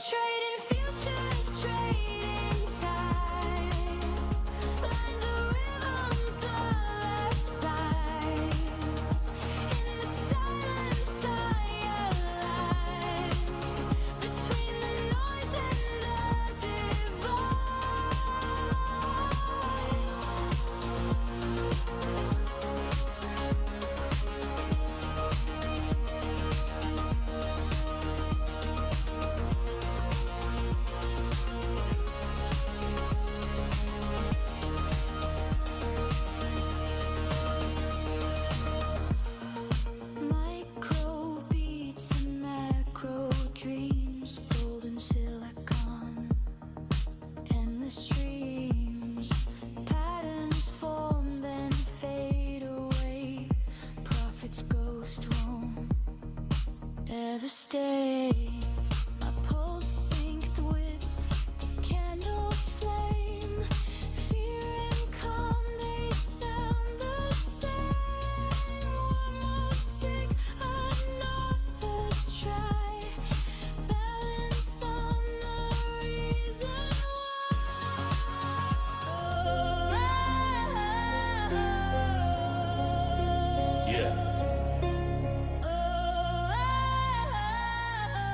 trading futures, trading time. Lines of rhythm, dollar signs. In the silence I align between the noise and the divine. Micro beats and macro dreams, golden silicon, endless streams, patterns form then fade away. Prophets ghost won't ever stay. My pulse synced with the candle's flame. Fear and calm, they sound the same. One more tick, another try. Balance on the reason Yeah.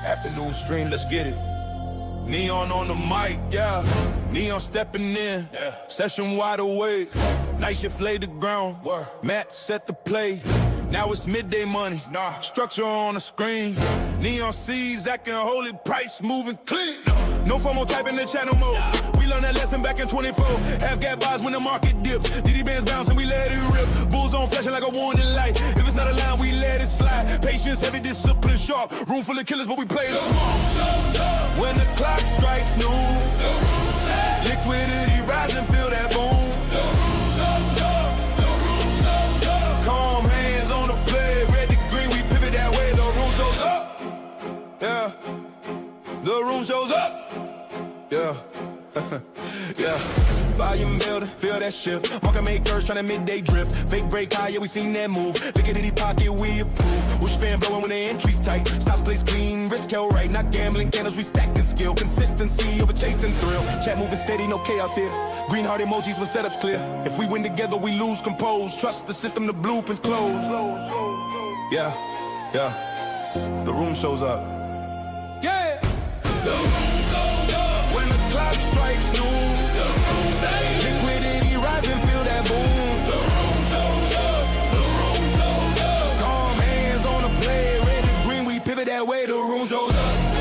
Afternoon stream, let's get it. Neon on the mic, yeah. Neon stepping in, yeah. Session wide awake. Night shift laid the ground. Matt set the play. Now it's midday money. Structure on the screen. Neon seeds acting holy, price moving clean. No FOMO type in the channel mode. We learned that lesson back in 24. Half gap buys when the market dips. DD bands bounce and we let it rip. Bulls on flashing like a warning light. If it's not a line, we let it slide. Patience, heavy discipline, sharp. Room full of killers, but we play it smart. When the clock strikes noon, liquidity rising, feel that boom. Calm hands on the play, red to green, we pivot that way. The room shows up. Yeah. The room shows up. Yeah. Yeah. Volume builder, feel that shift. Market makers tryna midday drift. Fake break high, yeah, we seen that move. Liquidity pocket, we approve. Wish fan blowing when the entry's tight. Stops place clean, risk held right. Not gambling candles, we stacking skill. Consistency over chasing thrill. Chat moving steady, no chaos here. Green heart emojis when setup's clear. If we win together, we lose composed. Trust the system, the blueprints close. Yeah, yeah. The room shows up. Yeah. The room shows up. When the clock strikes noon. The room liquidity rising, feel that boom. The room shows up. The room shows up. Calm hands on the play, red and green, we pivot that way. The room shows up.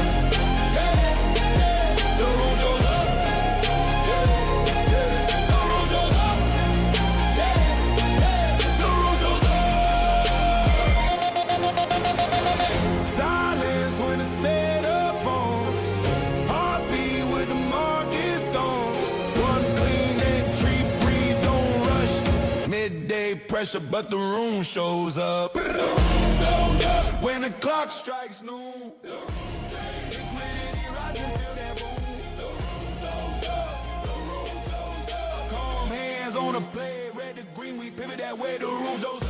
The room shows up. The room shows up. The room shows up. Silence when the setup phones. Heartbeat with the market stones. One clean entry, breathe, don't rush. Midday pressure, but the room shows up. The room shows up. When the clock strikes noon. The room liquidity rising, feel that boom. The room shows up. The room shows up. Calm hands on the play, red to green, we pivot that way. The room shows up.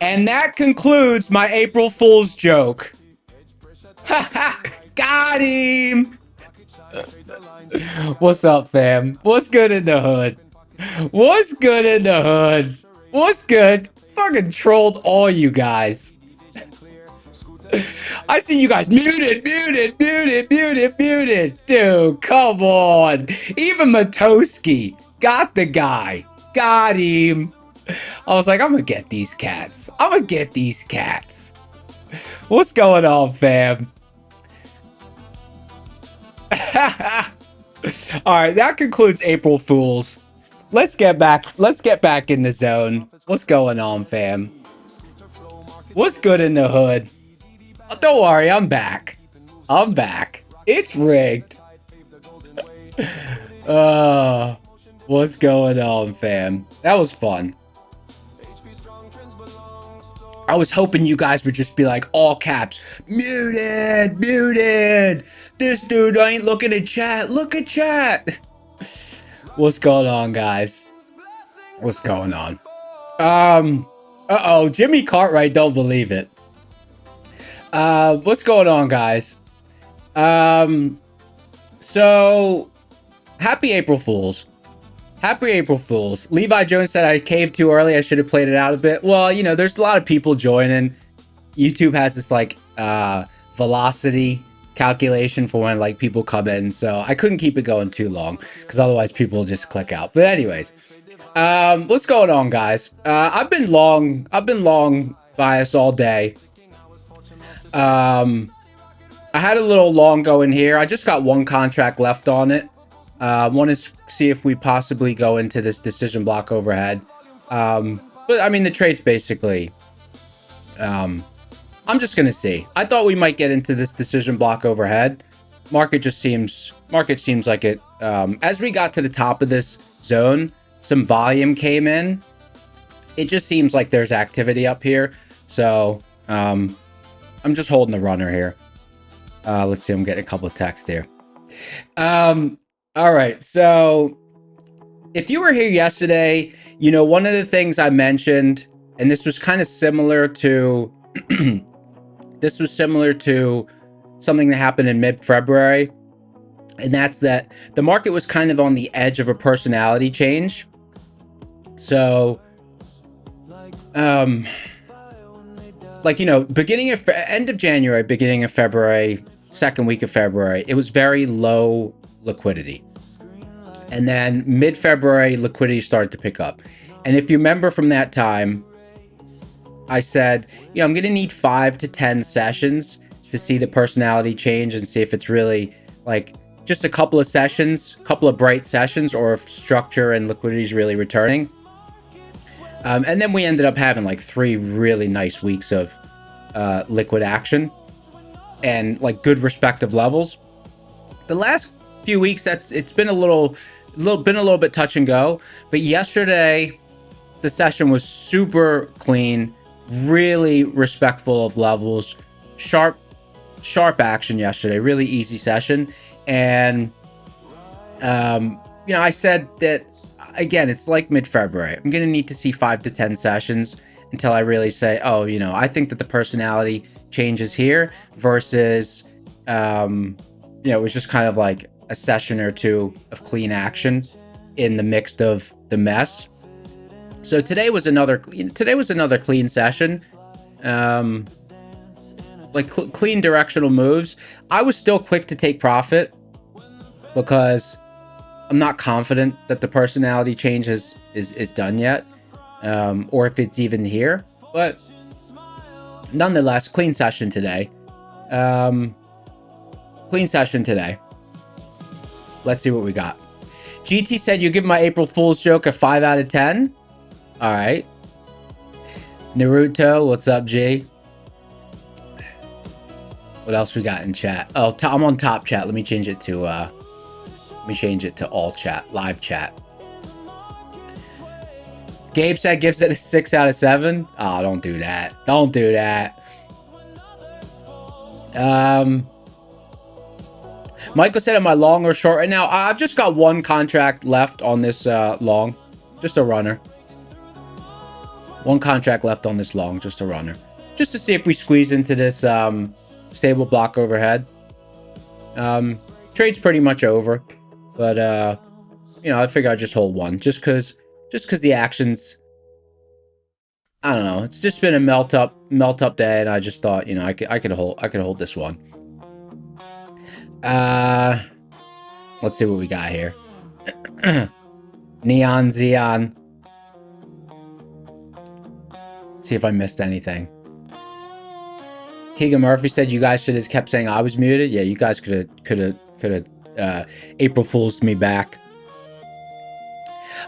And that concludes my April Fool's joke. Got him! What's up, fam? What's good in the hood? What's good in the hood? What's good? Fucking trolled all you guys. I see you guys muted. Dude, come on. Even Matoski got the guy. Got him. I was like, I'm gonna get these cats. What's going on, fam? All right, that concludes April Fools. Let's get back in the zone. What's going on, fam? What's good in the hood? Oh, don't worry, I'm back. It's rigged. What's going on, fam? That was fun. I was hoping you guys would just be like, all caps, muted. This dude ain't looking at chat. Look at chat. What's going on, guys? What's going on? Uh-oh, Jimmy Cartwright don't believe it. What's going on, guys? So happy April Fools. Levi Jones said I caved too early. I should have played it out a bit. Well, you know, there's a lot of people joining. YouTube has this like velocity calculation for when like people come in, so I couldn't keep it going too long because otherwise people will just click out. But anyways, what's going on, guys? I've been long bias all day. I had a little long going here. I just got one contract left on it. Want to see if we possibly go into this decision block overhead. But I mean, the trade's basically, I'm just going to see. I thought we might get into this decision block overhead. Market seems like it, as we got to the top of this zone, some volume came in. It just seems like there's activity up here. So, I'm just holding the runner here. Let's see. I'm getting a couple of texts here. All right. So if you were here yesterday, you know, one of the things I mentioned, and this was kind of similar to, something that happened in mid-February. And that's that the market was kind of on the edge of a personality change. So, like, you know, end of January, beginning of February, second week of February, it was very low liquidity. And then mid-February, liquidity started to pick up. And if you remember from that time, I said, you know, I'm going to need 5 to 10 sessions to see the personality change and see if it's really like just a couple of sessions, couple of bright sessions, or if structure and liquidity is really returning. And then we ended up having like 3 really nice weeks of liquid action and like good respective levels. The last few weeks, it's been a little bit touch and go. But yesterday, the session was super clean, really respectful of levels, sharp action yesterday, really easy session. And you know, I said that again, it's like mid-February. I'm gonna need to see 5 to 10 sessions until I really say, oh, you know, I think that the personality changes here versus you know, it was just kind of like a session or two of clean action in the mix of the mess. So today was another clean session, like clean directional moves. I was still quick to take profit because I'm not confident that the personality change is done yet, or if it's even here. But nonetheless, clean session today. Let's see what we got. GT said you give my April Fool's joke a 5 out of 10. All right. Naruto, what's up, G? What else we got in chat? Oh, I'm on top chat. Let me change it to all chat, live chat. Gabe said gives it a 6 out of 7. Oh, don't do that. Don't do that. Michael said, am I long or short right now? I've just got one contract left on this long. Just a runner. One contract left on this long, just a runner. Just to see if we squeeze into this stable block overhead. Trade's pretty much over. But you know, I figure I'd just hold one, just because the actions. I don't know. It's just been a melt up day, and I just thought, you know, I could hold this one. Let's see what we got here. Neon Xeon. See if I missed anything. Keegan Murphy said you guys should have kept saying I was muted. Yeah, you guys could have April Fool's me back.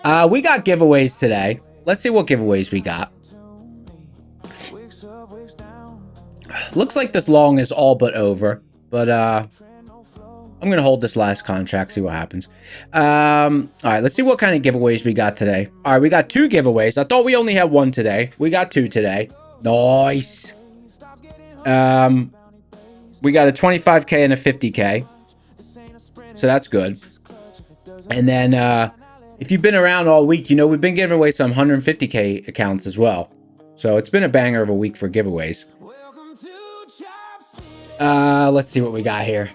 We got giveaways today. Let's see what giveaways we got. Looks like this long is all but over, but I'm gonna hold this last contract, see what happens. All right, let's see what kind of giveaways we got today. All right, we got 2 giveaways. I thought we only had 1 today. We got 2 today. Nice. We got a 25K and a 50K, so that's good. And then if you've been around all week, you know we've been giving away some 150K accounts as well. So it's been a banger of a week for giveaways. Let's see what we got here.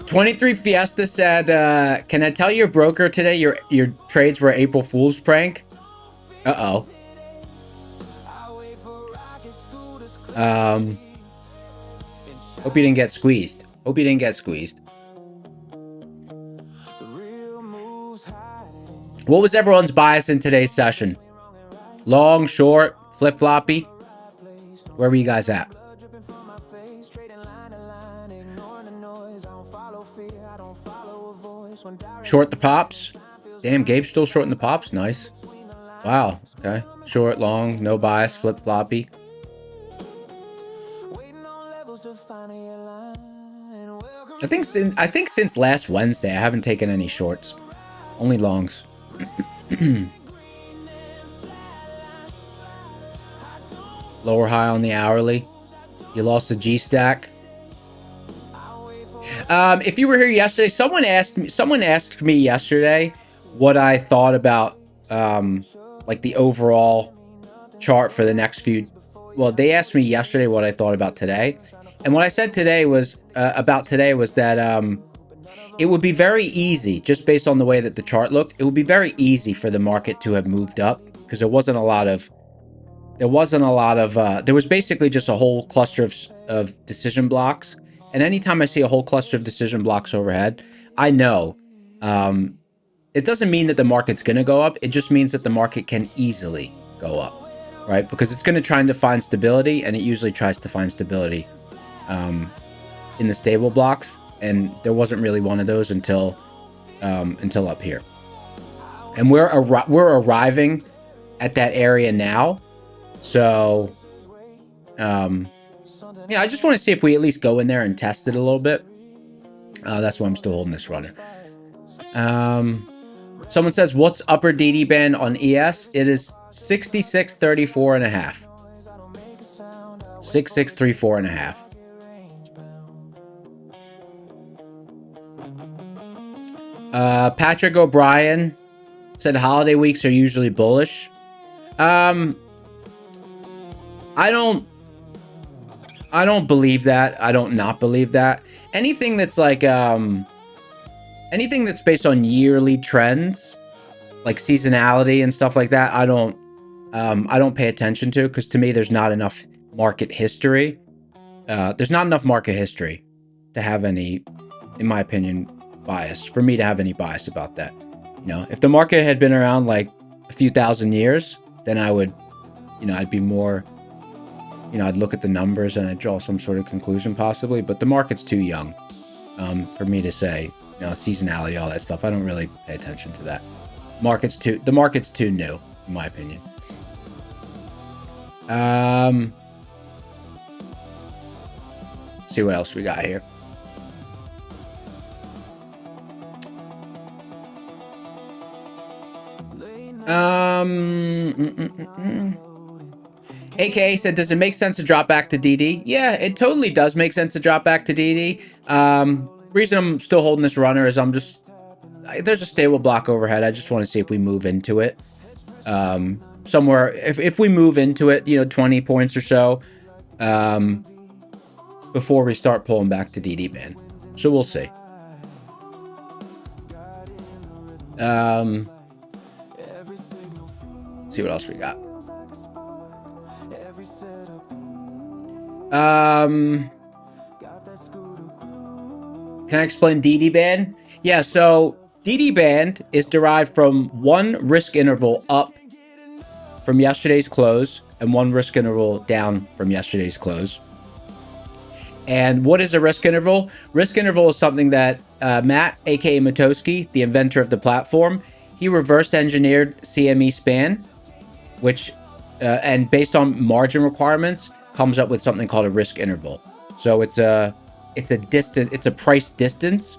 23 Fiesta said, can I tell your broker today your trades were April Fool's prank? Uh-oh. Hope you didn't get squeezed. Hope you didn't get squeezed. What was everyone's bias in today's session? Long, short, flip-floppy? Where were you guys at? Short the pops? Damn, Gabe's still shorting the pops. Nice. Wow. Okay. Short, long, no bias, flip-floppy. I think since last Wednesday, I haven't taken any shorts. Only longs. Lower high on the hourly. You lost the G stack. If you were here yesterday, someone asked me yesterday what I thought about like the overall chart for the next few. Well, they asked me yesterday what I thought about today, and what I said today was that it would be very easy, just based on the way that the chart looked, it would be very easy for the market to have moved up because there was basically just a whole cluster of decision blocks. And anytime I see a whole cluster of decision blocks overhead, I know it doesn't mean that the market's going to go up. It just means that the market can easily go up, right? Because it's going to try to find stability, and it usually tries to find stability in the stable blocks. And there wasn't really one of those until up here. And we're arriving at that area now. So, yeah, I just want to see if we at least go in there and test it a little bit. That's why I'm still holding this runner. Someone says, what's upper DD band on ES? It is 66.34 and a half. 6634 and a half. Patrick O'Brien said holiday weeks are usually bullish. I don't believe that. I don't not believe that. Anything that's like anything that's based on yearly trends, like seasonality and stuff like that, I don't pay attention to, because to me there's not enough market history. There's not enough market history to have any, in my opinion, bias, for me to have any bias about that. You know, if the market had been around like a few thousand years, then I would, you know, I'd be more, you know, I'd look at the numbers and I'd draw some sort of conclusion possibly, but the market's too young for me to say, you know, seasonality, all that stuff. I don't really pay attention to that. The market's too new, in my opinion. See what else we got here. AKA said, does it make sense to drop back to DD? Yeah, it totally does make sense to drop back to DD. Reason I'm still holding this runner is there's a stable block overhead. I just want to see if we move into it. Somewhere, if we move into it, you know, 20 points or so, before we start pulling back to DD band. So we'll see. See what else we got. Can I explain DD band? Yeah, so DD band is derived from one risk interval up from yesterday's close and one risk interval down from yesterday's close. And what is a risk interval? Risk interval is something that Matt, aka Matosky, the inventor of the platform, he reverse engineered CME span, which and based on margin requirements comes up with something called a risk interval. So it's a price distance,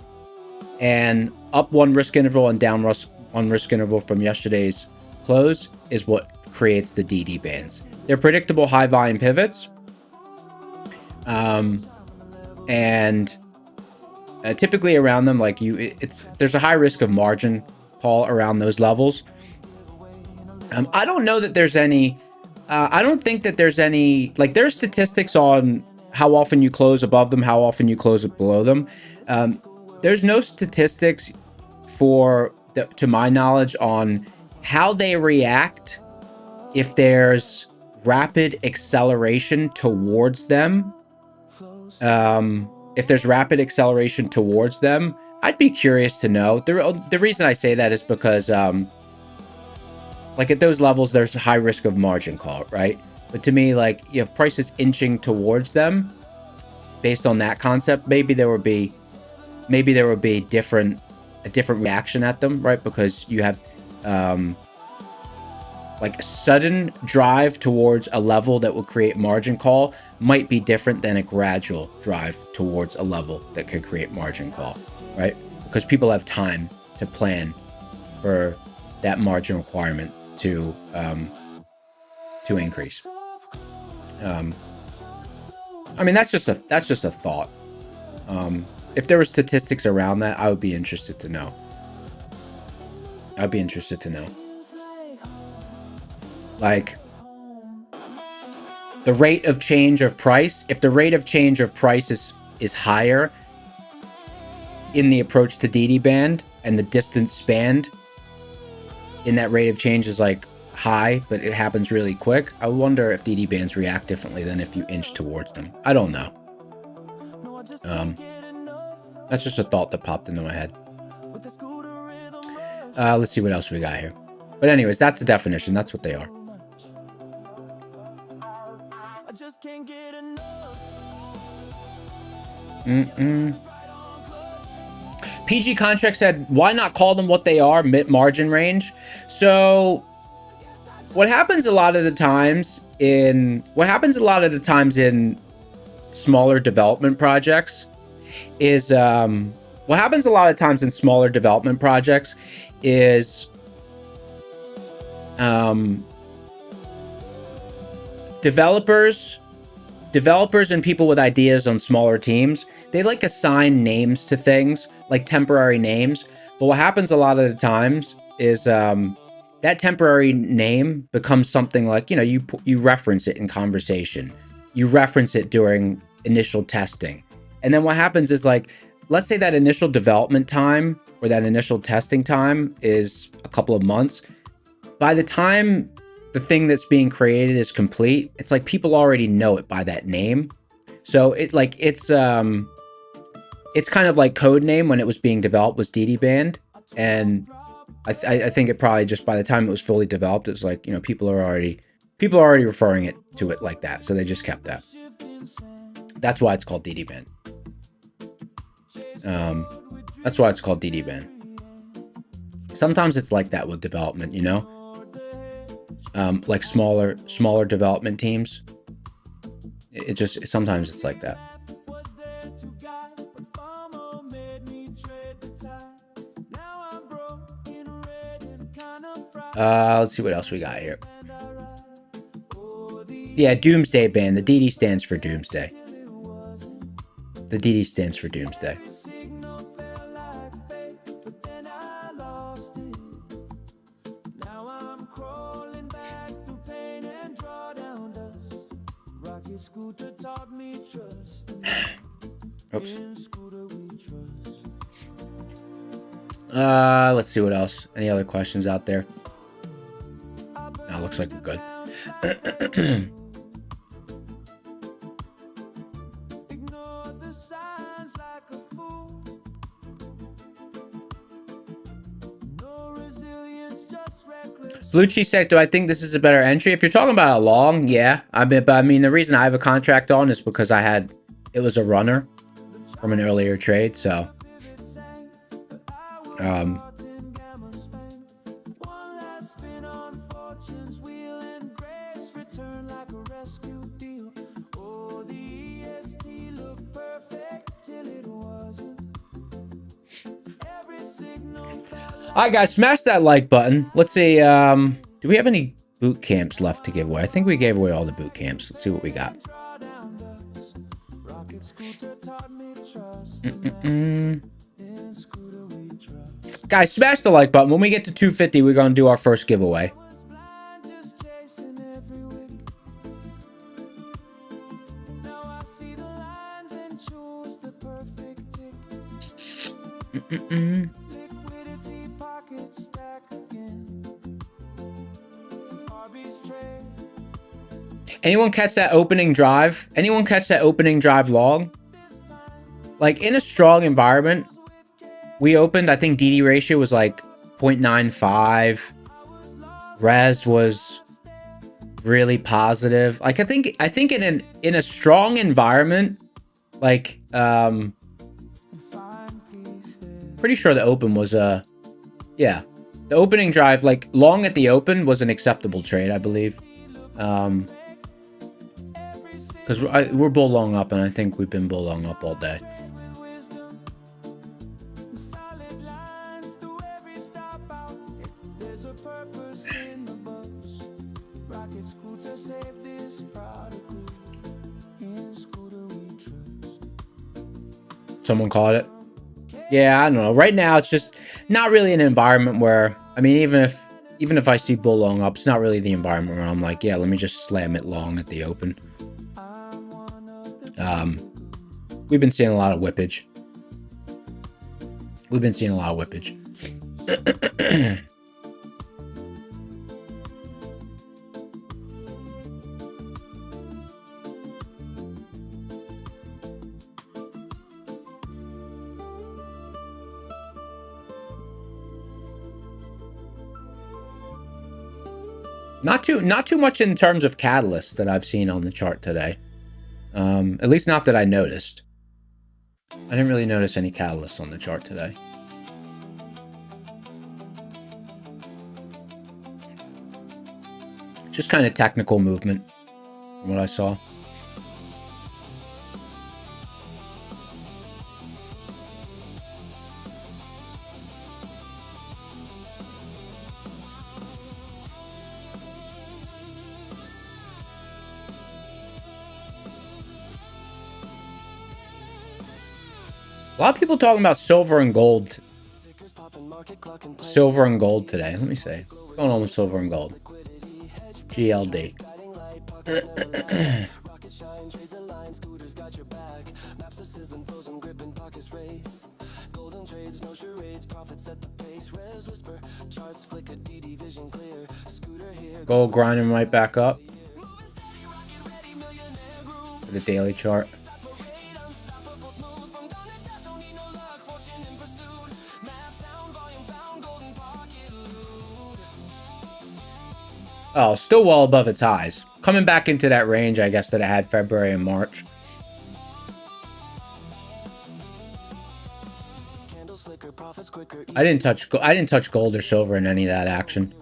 and up one risk interval and down one risk interval from yesterday's close is what creates the DD bands. They're predictable high volume pivots. And typically around them, like there's a high risk of margin call around those levels. I don't know that there's any, I don't think that there's any, like there's statistics on how often you close above them, how often you close below them. There's no statistics to my knowledge, on how they react if there's rapid acceleration towards them. If there's rapid acceleration towards them, I'd be curious to know. The reason I say that is because, like at those levels, there's a high risk of margin call, right? But to me, like, you have prices inching towards them, based on that concept, maybe there would be a different reaction at them, right? Because you have like a sudden drive towards a level that will create margin call might be different than a gradual drive towards a level that could create margin call, right? Because people have time to plan for that margin requirement to increase. I mean, that's just a thought. If there were statistics around that, I would be interested to know. Like the rate of change of price. If the rate of change of price is higher in the approach to DD band, and the distance spanned in that rate of change is like high, but it happens really quick, I wonder if DD bands react differently than if you inch towards them. I don't know. That's just a thought that popped into my head. Let's see what else we got here. But anyways, that's the definition. That's what they are. PG Contract said, why not call them what they are, mid-margin range? So what happens a lot of the times in smaller development projects is developers and people with ideas on smaller teams, they like assign names to things, like temporary names. But what happens a lot of the times is that temporary name becomes something like, you know, you reference it in conversation, you reference it during initial testing. And then what happens is, like, let's say that initial development time or that initial testing time is a couple of months. By the time the thing that's being created is complete, it's like people already know it by that name. So it's kind of like code name when it was being developed was DD band. And I think it probably just by the time it was fully developed, it was like, you know, people are already referring to it like that. So they just kept that. That's why it's called DD band. That's why it's called DD band. Sometimes it's like that with development, you know, like smaller development teams. Sometimes it's like that. Let's see what else we got here. Yeah, Doomsday band. The DD stands for Doomsday. The DD stands for Doomsday. Oops. Let's see what else. Any other questions out there? No, looks like we're good. Blue Cheese Sec, do I think this is a better entry? If you're talking about a long, yeah. I mean, the reason I have a contract on is because it was a runner from an earlier trade, so. All right, guys, smash that like button. Let's see. Do we have any boot camps left to give away? I think we gave away all the boot camps. Let's see what we got. Guys, smash the like button. When we get to 250, we're going to do our first giveaway. Anyone catch that opening drive? Anyone catch that opening drive long? Like, in a strong environment, we opened, I think DD ratio was like 0.95. Res was really positive. Like, I think in a strong environment, like, pretty sure the open was yeah. The opening drive, like, long at the open was an acceptable trade, I believe. Because we're bull long up, and I think we've been bull long up all day. Someone caught it. Yeah, I don't know. Right now, it's just not really an environment where, I mean, even if I see bull long up, it's not really the environment where I'm like, yeah, let me just slam it long at the open. We've been seeing a lot of whippage. Not too much in terms of catalysts that I've seen on the chart today. At least not that I noticed. I didn't really notice any catalysts on the chart today. Just kind of technical movement from what I saw. A lot of people talking about silver and gold. Silver and gold today. Let me see. What's going on with silver and gold? GLD. Gold grinding right back up. For the daily chart. Oh, still well above its highs. Coming back into that range, I guess, that it had February and March. I didn't touch gold or silver in any of that action.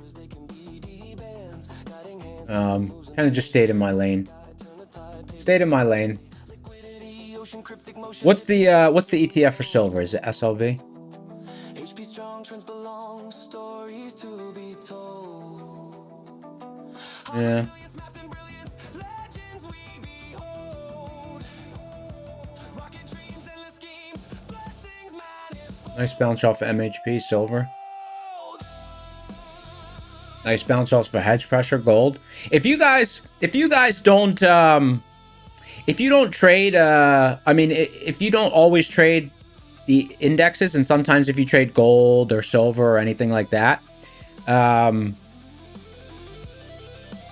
Kind of just stayed in my lane. What's the ETF for silver? Is it SLV? Yeah. Nice bounce off of MHP, silver. Nice bounce off for hedge pressure, gold. If you guys don't, if you don't trade, I mean, if you don't always trade the indexes, and sometimes if you trade gold or silver or anything like that,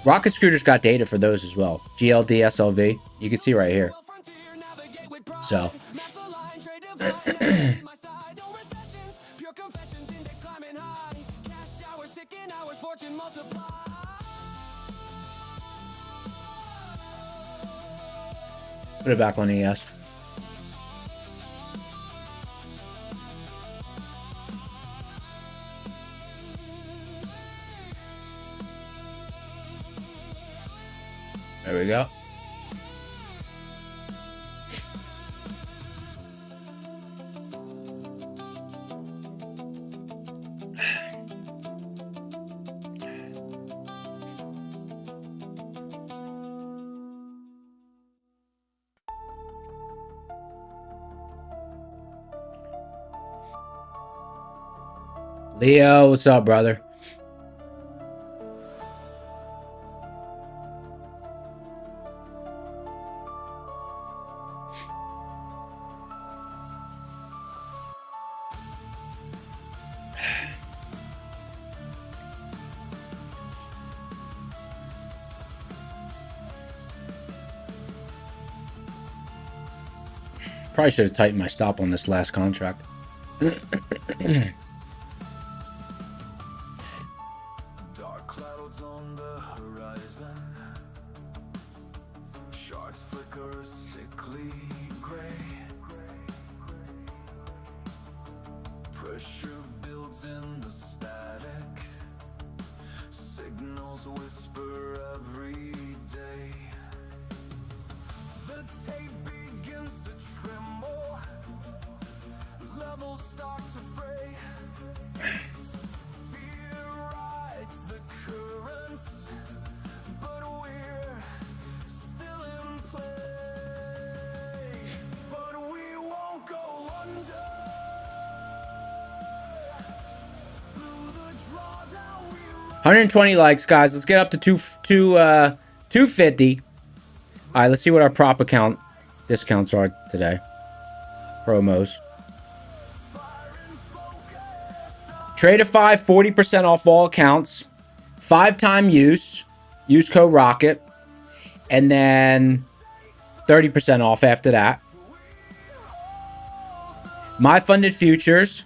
Rocket Scooter's got data for those as well. GLD, SLV, you can see right here. So put it back on ES. There we go. Leo, what's up, brother? Probably should have tightened my stop on this last contract. Dark clouds on the horizon. Sharks flicker a sickly gray. Pressure builds in the static. Signals whisper every day. The tape begins to tremble. Levels start to fray. Fear rides the currents, but we're still in play. But we won't go under. Through the drawdown we run. 120 likes, guys. Let's get up to 250. All right, let's see what our prop account discounts are today. Promos. Trade of 5, 40% off all accounts. 5-time use. Use code ROCKET. And then 30% off after that. My funded futures.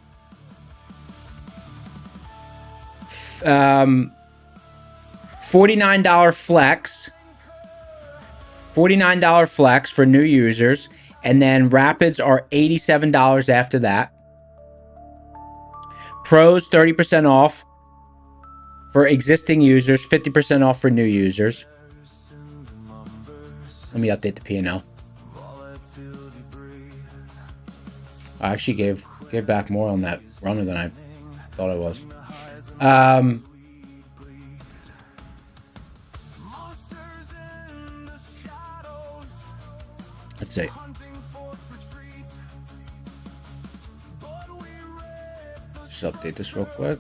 $49 flex. $49 flex for new users. And then rapids are $87 after that. Pros, 30% off for existing users, 50% off for new users. Let me update the P&L. I actually gave back more on that runner than I thought I was. Let's see. Just update this real quick.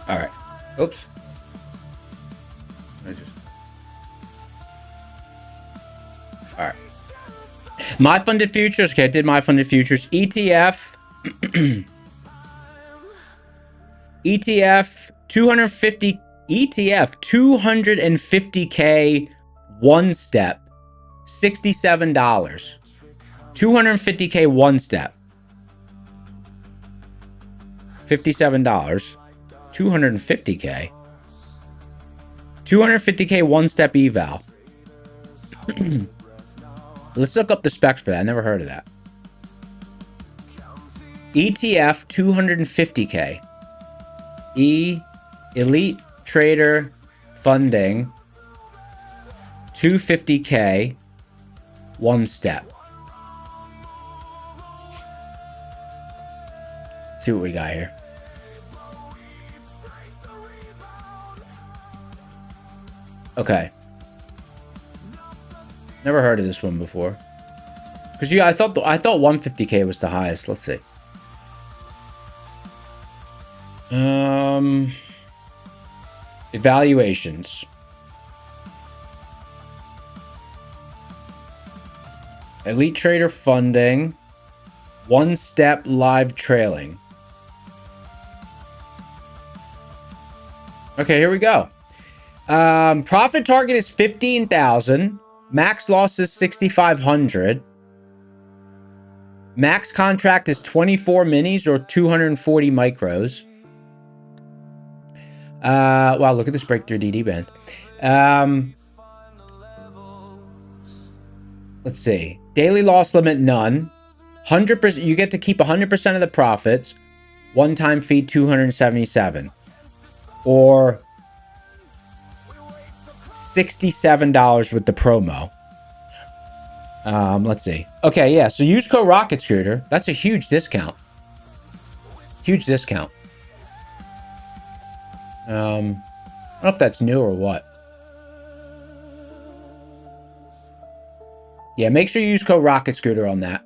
All right. Oops. All right. My funded futures. Okay, I did my funded futures. ETF. ETF 250. ETF 250K one step. $67. 250K one step. $57. 250K. 250K one step eval. Let's look up the specs for that. I never heard of that. ETF 250K. Elite Trader Funding 250K, one step. Let's see what we got here. Okay. Never heard of this one before. Because yeah, I thought 150K was the highest. Let's see. Evaluations. Elite Trader funding. One step live trailing. Okay, here we go. Profit target is 15,000. Max loss is 6,500. Max contract is 24 minis or 240 micros. Wow, look at this breakthrough DD band. Let's see. Daily loss limit, none. 100%. You get to keep 100% of the profits. One-time fee, 277. Or $67 with the promo. Let's see. Okay, yeah. So use code Rocket Scooter. That's a huge discount. Huge discount. I don't know if that's new or what. Yeah, make sure you use code Rocket Scooter on that.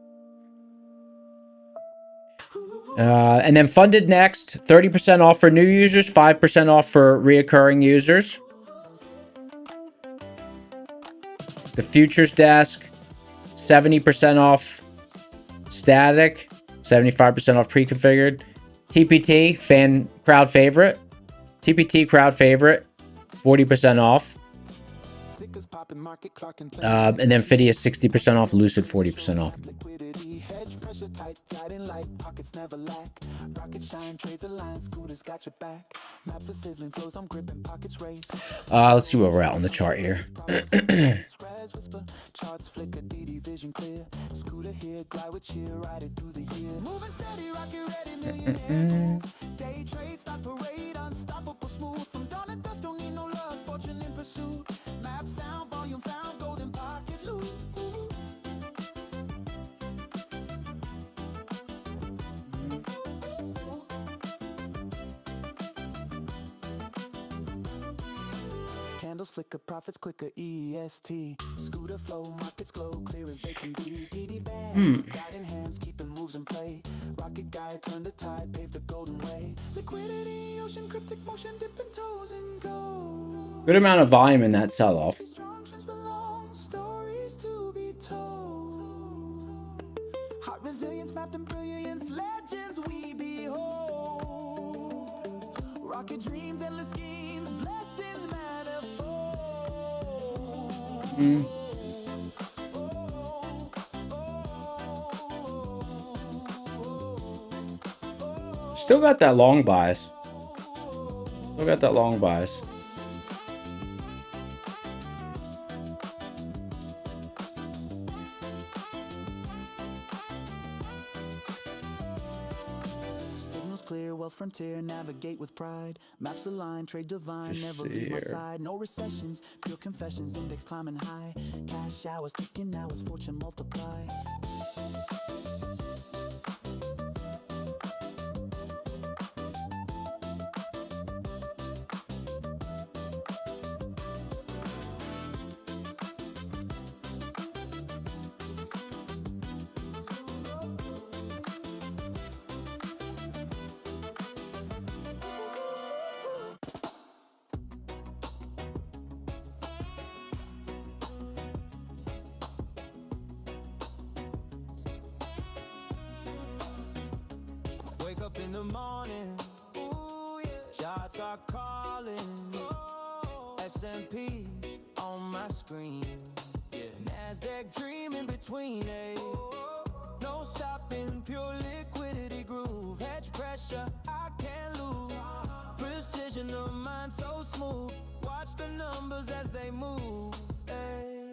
And then funded next, 30% off for new users, 5% off for reoccurring users. The futures desk, 70% off static, 75% off pre-configured. TPT, crowd favorite. TPT crowd favorite, 40% off. And then Fidias 60% off, Lucid 40% off. Let's see where we're at on the chart here. Flicker profits quicker, EST scooter flow, markets glow clear as they can be. DD bands, guiding hands, keeping moves in play. Rocket guy turned the tide, paved the golden way. Liquidity, ocean, cryptic motion, dipping toes and go. Good amount of volume in that sell-off. Strong trends belong, stories to be told. Hot resilience, mapped in brilliance, legends we behold. Rocket dreams, endless schemes, blessings manifold. Still got that long bias. Still got that long bias. Signals clear, wealth frontier, navigate with pride. Maps align, trade divine, Just never see leave my here. side. No recessions, pure confessions, index climbing high. Cash showers ticking now as fortune multiply. Wake up in the morning, ooh yeah. Shots are calling, S&P on my screen, yeah. Nasdaq dreaming between, no stopping, pure liquidity groove. Hedge pressure, I can't lose. Precision of mind so smooth. Watch the numbers as they move,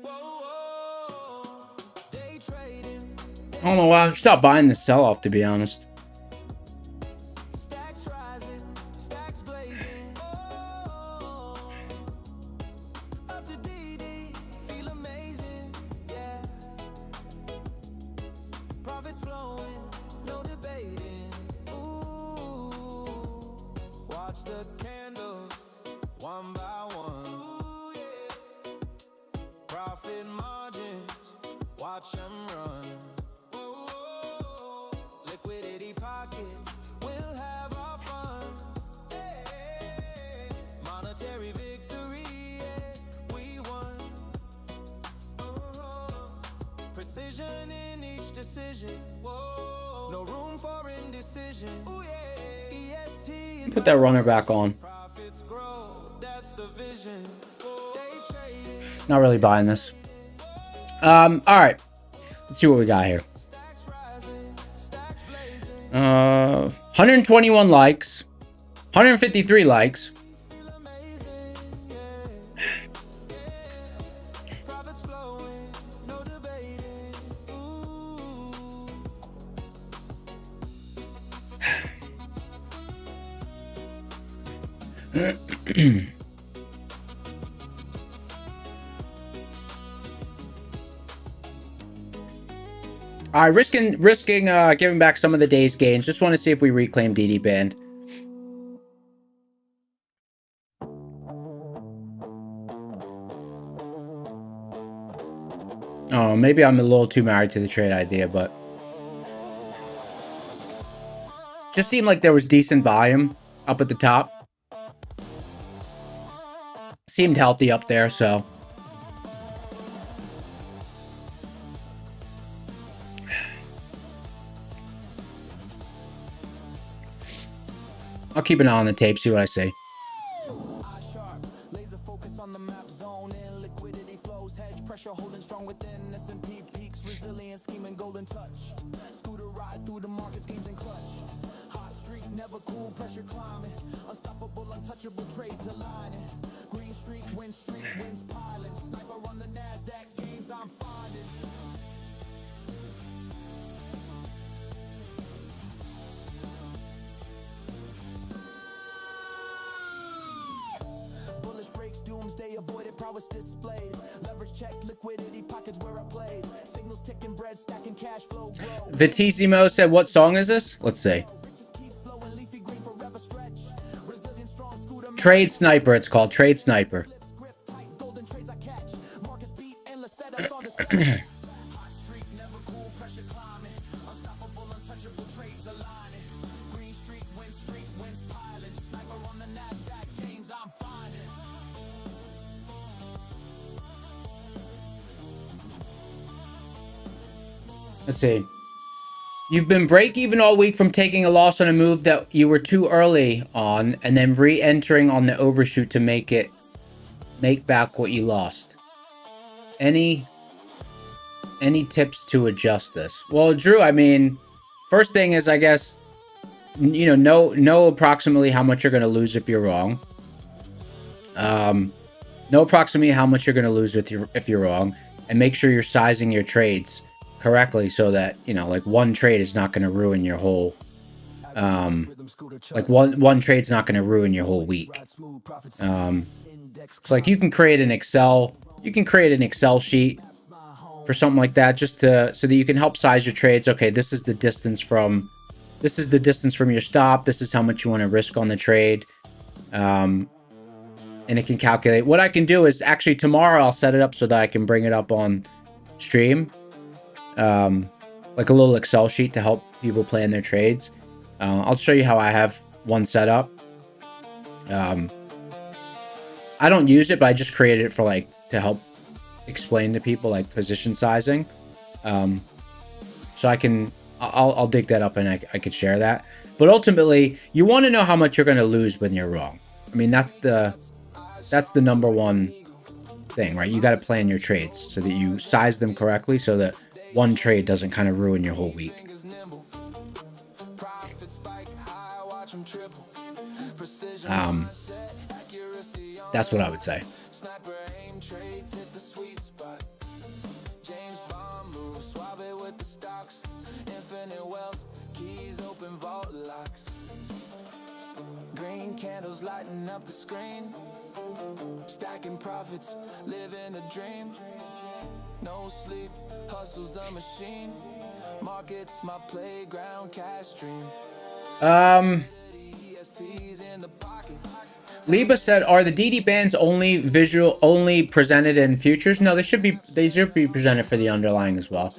whoa. Day trading. I don't know why I'm stopped buying the sell-off, to be honest. Stacks rising, stacks blazing. Up to DD, Profits flowing, no debating. Ooh, watch the candles one by one. Ooh, yeah. Profit margins, watch them run. Ooh, liquidity pockets, we'll have our fun. Hey, monetary victory, yeah, we won. Precision in each decision. Whoa. No room for indecision. Ooh, yeah. EST is Put that runner back on. profits grow. That's the vision. Day trading. Not really buying this. All right. Let's see what we got here. Stacks rising, stacks blazing. 121 likes, 153 likes. Feel amazing, yeah. Profits flowing, no debating. Ooh. All right, risking giving back some of the day's gains. Just want to see if we reclaim DD band. Oh, maybe I'm a little too married to the trade idea, but just seemed like there was decent volume up at the top. Seemed healthy up there, so I'll keep an eye on the tape, see what I see. Eye sharp, laser focus on the map zone and liquidity flows, hedge pressure holding strong within S&P peaks, resilient scheme and golden touch. Scooter ride through the markets, gains and clutch. Hot streak, never cool, pressure climbing. Unstoppable, untouchable trades aligning. Green streak, wins piling. Sniper on the NASDAQ, gains I'm finding. Bullish breaks, doomsday avoided, prowess displayed. Leverage check, liquidity pockets where I played. Signals ticking, bread stacking, cash flow grow. Vitissimo said, what song is this? Let's see. Riches keep flowing, leafy green forever stretch. Resilient strong scooter. Trade Sniper, it's called. Trade Sniper. Flips, grip tight, golden trades I catch. Marcus beat, endless setups on display. Hot streak, never cool, pressure climbing. Unstoppable, untouchable trades aligning. Green streak, wins piling. Sniper on the NASDAQ, gains I'm finding. Let's see. You've been break even all week from taking a loss on a move that you were too early on and then re-entering on the overshoot to make back what you lost. Any tips to adjust this? Well, Drew, I mean, first thing is, I guess, you know approximately how much you're going to lose if you're wrong. Know approximately how much you're going to lose if you're wrong, and make sure you're sizing your trades correctly so that, you know, like one trade is not going to ruin your whole like one trade's not going to ruin your whole week. So like you can create an Excel sheet for something like that, just so that you can help size your trades. Okay, this is the distance from your stop. This is how much you want to risk on the trade. And it can calculate. What I can do is actually tomorrow I'll set it up so that I can bring it up on stream. Like a little Excel sheet to help people plan their trades. I'll show you how I have one set up. I don't use it, but I just created it for to help explain to people like position sizing. So I'll dig that up and I could share that. But ultimately, you want to know how much you're going to lose when you're wrong. I mean, that's the number one thing, right? You got to plan your trades so that you size them correctly so that one trade doesn't kind of ruin your whole week. That's what I would say. Sniper aim trades hit the sweet spot. James Bond moves, swab it with the stocks. Infinite wealth, keys open vault locks. Green candles lighting up the screen. Stacking profits, living a dream. No sleep, hustle's a machine. Markets my playground, cash stream. ESTs in the pocket. Liba said, "Are the DD bands only presented in futures? No, they should be presented for the underlying as well."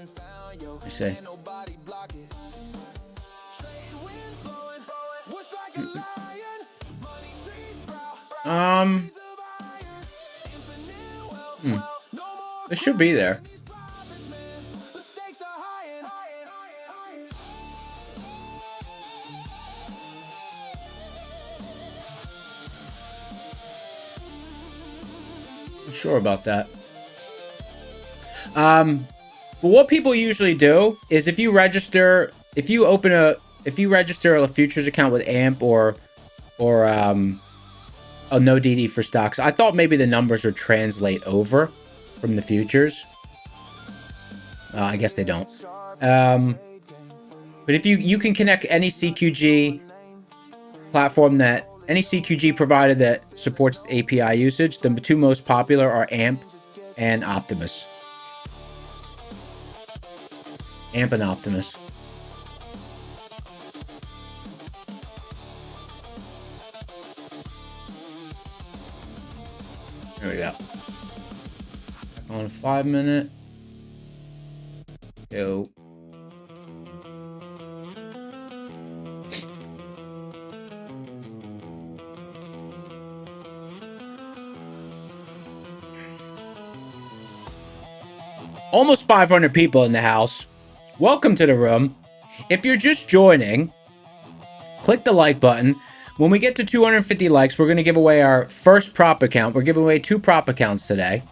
I see. It should be there. I'm sure about that. But what people usually do is if you register a futures account with AMP or a no DD for stocks, I thought maybe the numbers would translate over from the futures. I guess they don't. But if you can connect any CQG platform any CQG provider that supports API usage, the two most popular are AMP and Optimus. AMP and Optimus. There we go. On a 5 minute. Go. Almost 500 people in the house. Welcome to the room. If you're just joining, click the like button. When we get to 250 likes, we're going to give away our first prop account. We're giving away 2 prop accounts today.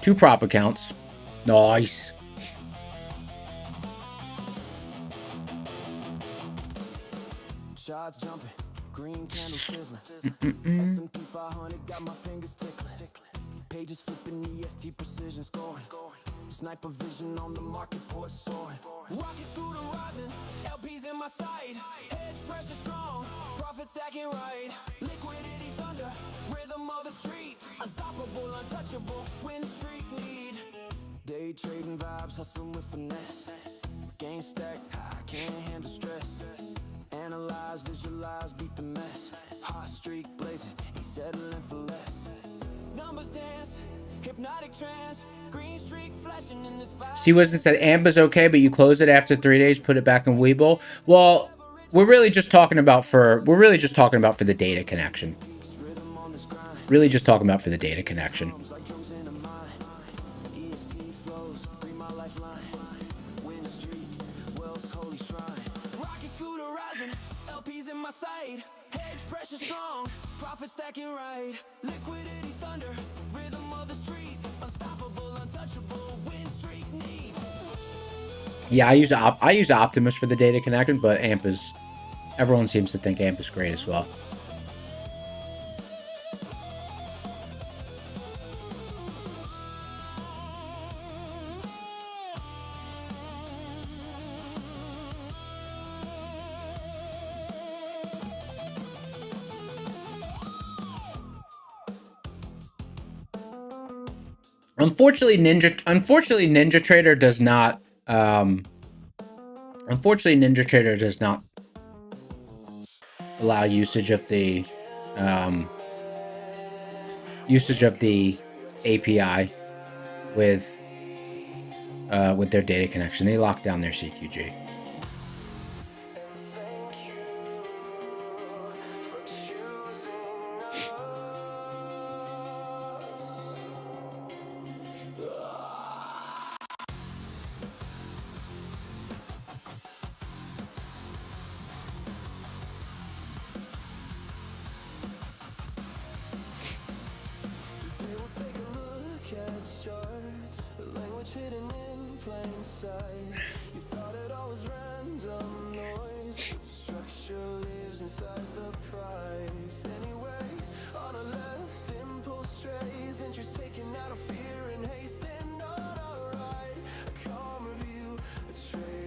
2 prop accounts. Nice. Shots jumping, green candle sizzling. S&P 500 got my fingers tickling. Pages flipping, EST precision scoring. Sniper vision on the market port soaring. Rocket scooter rising, LPs in my sight. Hedge pressure strong, profit stacking right. Liquidity thunder, rhythm of the street. Unstoppable, untouchable, win streak need. Day trading vibes, hustling with finesse. Gain stack, I can't handle stress. Analyze, visualize, beat the mess. Hot streak blazing, ain't settling for less. Numbers dance, hypnotic trance. Green streak flashing in this fire. C Wisdom said AMP is okay, but you close it after 3 days, put it back in Webull. Well, we're really just talking about for the data connection. Really just talking about for the data connection. Strong, profit stacking right. Liquidity thunder, rhythm of the street. Unstoppable, untouchable, win streak need. Yeah, I use Optimus for the data connection, but AMP is, everyone seems to think AMP is great as well. Unfortunately, NinjaTrader does not. Unfortunately, NinjaTrader does not allow usage of the API with their data connection. They lock down their CQG.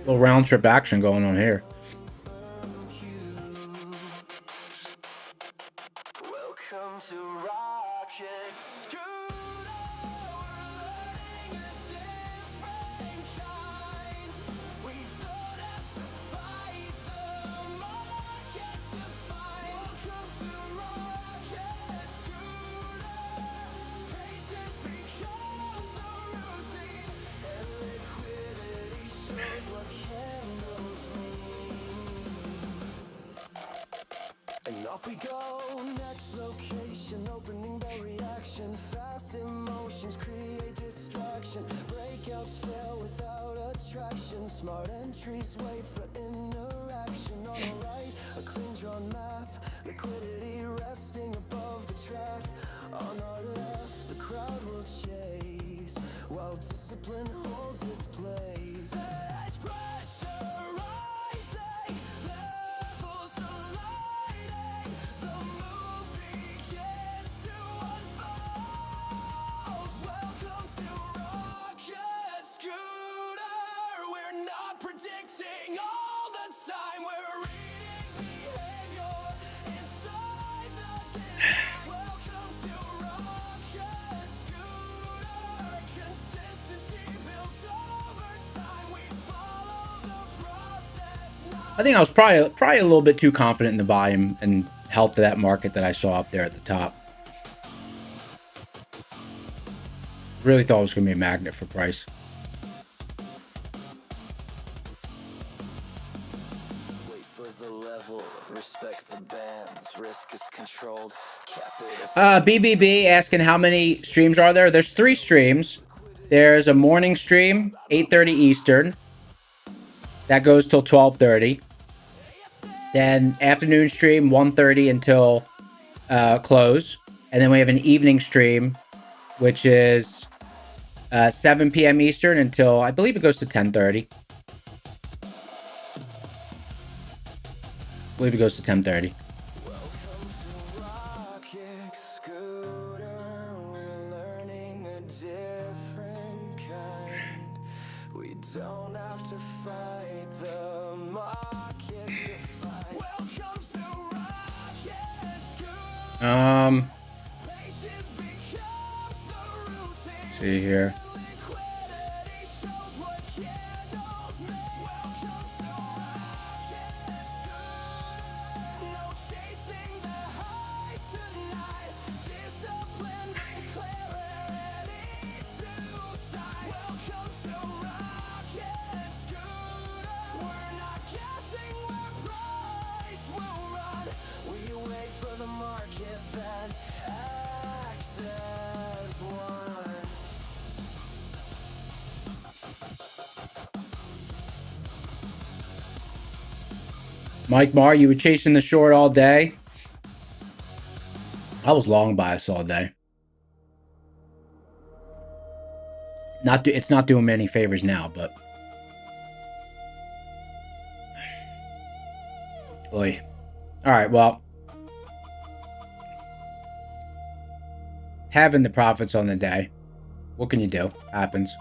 Little round trip action going on here. Welcome to Rocket. And off we go, next location, opening bell reaction, fast emotions create distraction, breakouts fail without attraction, smart entries wait for interaction, on the right, a clean drawn map, liquidity resting above the track, on our left, the crowd will chase, while discipline holds its place. Such pressure rising, levels aligning, the move begins to unfold. Welcome to Rocket Scooter. We're not predicting all the time. We're reading behavior inside the dim. Welcome to Rocket Scooter. Consistency built over time. We follow the process. I think I was probably a little bit too confident in the volume and helped that market that I saw up there at the top. Really thought it was going to be a magnet for price. Wait for the level, respect the bands, risk is controlled, cap it. BBB asking how many streams are there? There's 3 streams. There's a morning stream, 8:30 Eastern. That goes till 12:30. Then afternoon stream, 1:30 until close. And then we have an evening stream, which is 7 p.m. Eastern until, I believe it goes to 10:30. I believe it goes to 10:30. Welcome to Rocket Scooter. We're learning a different kind. We don't have to fight the market to fight. Welcome to Rocket Scooter. Patience becomes the routine. See here. Liquidity shows what candles make. Welcome to Rocket Scooter. No chasing the highs tonight. Discipline brings clarity to sight. Welcome to Rocket Scooter. We're not guessing where price will run. We wait for the market that acts as one. Mike Marr, you were chasing the short all day. I was long bias all day. It's not doing me any favors now, but oy. All right, well, having the profits on the day. What can you do? Happens.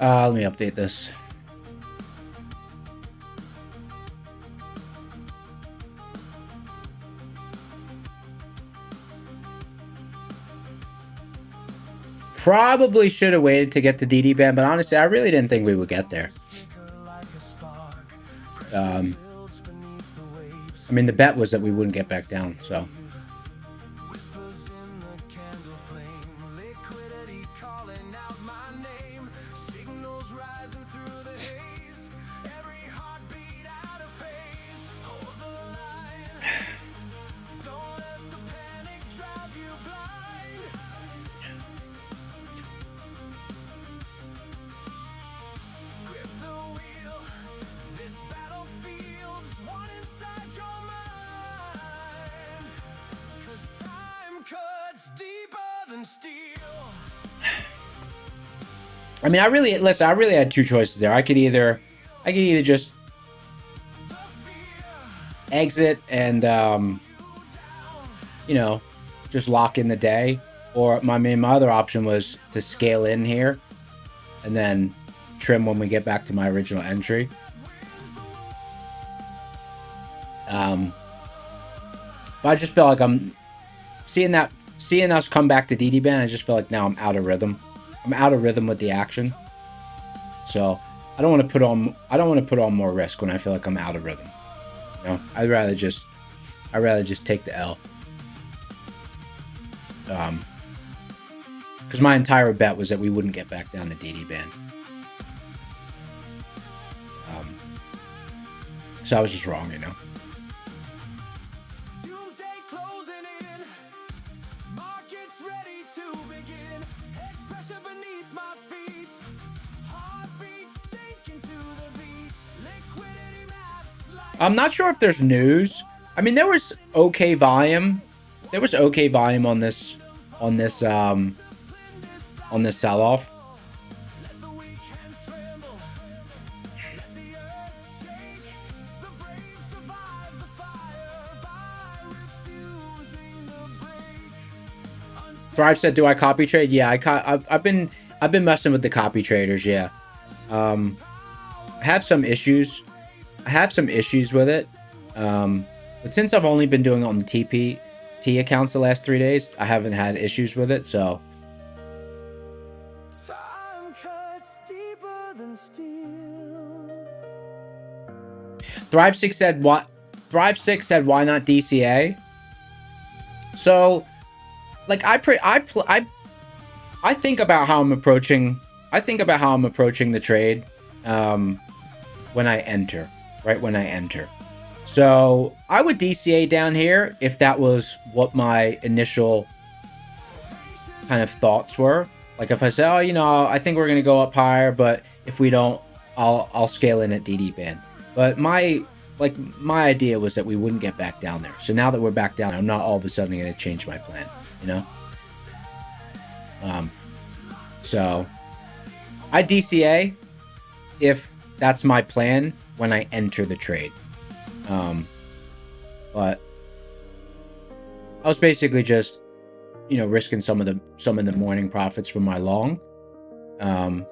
Let me update this. Probably should have waited to get the DD ban, but honestly, I really didn't think we would get there. I mean, the bet was that we wouldn't get back down, so. Whispers in the candle flame, liquidity calling out my name, signals rising through the haze, every heartbeat out of phase, hold the line, don't let the panic drive you blind, grip the wheel, this battlefield's one inside your mind. 'Cause time cuts deeper than steel. I mean, I really had 2 choices there. I could either just exit and, you know, just lock in the day, or my other option was to scale in here and then trim when we get back to my original entry. But I just feel like I'm seeing that seeing us come back to DD band, I just feel like now I'm out of rhythm. I'm out of rhythm with the action. So I don't want to put on more risk when I feel like I'm out of rhythm. You know, I'd rather just take the L. Because my entire bet was that we wouldn't get back down to DD band. So I was just wrong, you know. Doomsday closing in. Markets ready to begin. Expression beneath my feet. Heartbeat sinking to the beat. Liquidity maps like I'm not sure if there's news. I mean, there was okay volume. There was okay volume on this sell-off. let the weak hands tremble. Let the earth shake. The brave survive the fire by refusing to break. Thrive said, "Do I copy trade?" Yeah, I've been messing with the copy traders. Yeah, I have some issues. I have some issues with it. But since I've only been doing it on the TPT accounts the last 3 days, I haven't had issues with it. So Time cuts deeper than steel. Thrive6 said, "What?" Thrive6 said, "Why not DCA?" So, like, I think about how I'm approaching. I think about how I'm approaching the trade when I enter. Right when I enter. So I would DCA down here if that was what my initial kind of thoughts were. Like if I say, oh, you know, I think we're gonna go up higher, but if we don't, I'll scale in at DD band. But my idea was that we wouldn't get back down there. So now that we're back down, I'm not all of a sudden gonna change my plan, you know. So I DCA if that's my plan when I enter the trade. But I was basically just, you know, risking some of the morning profits from my long,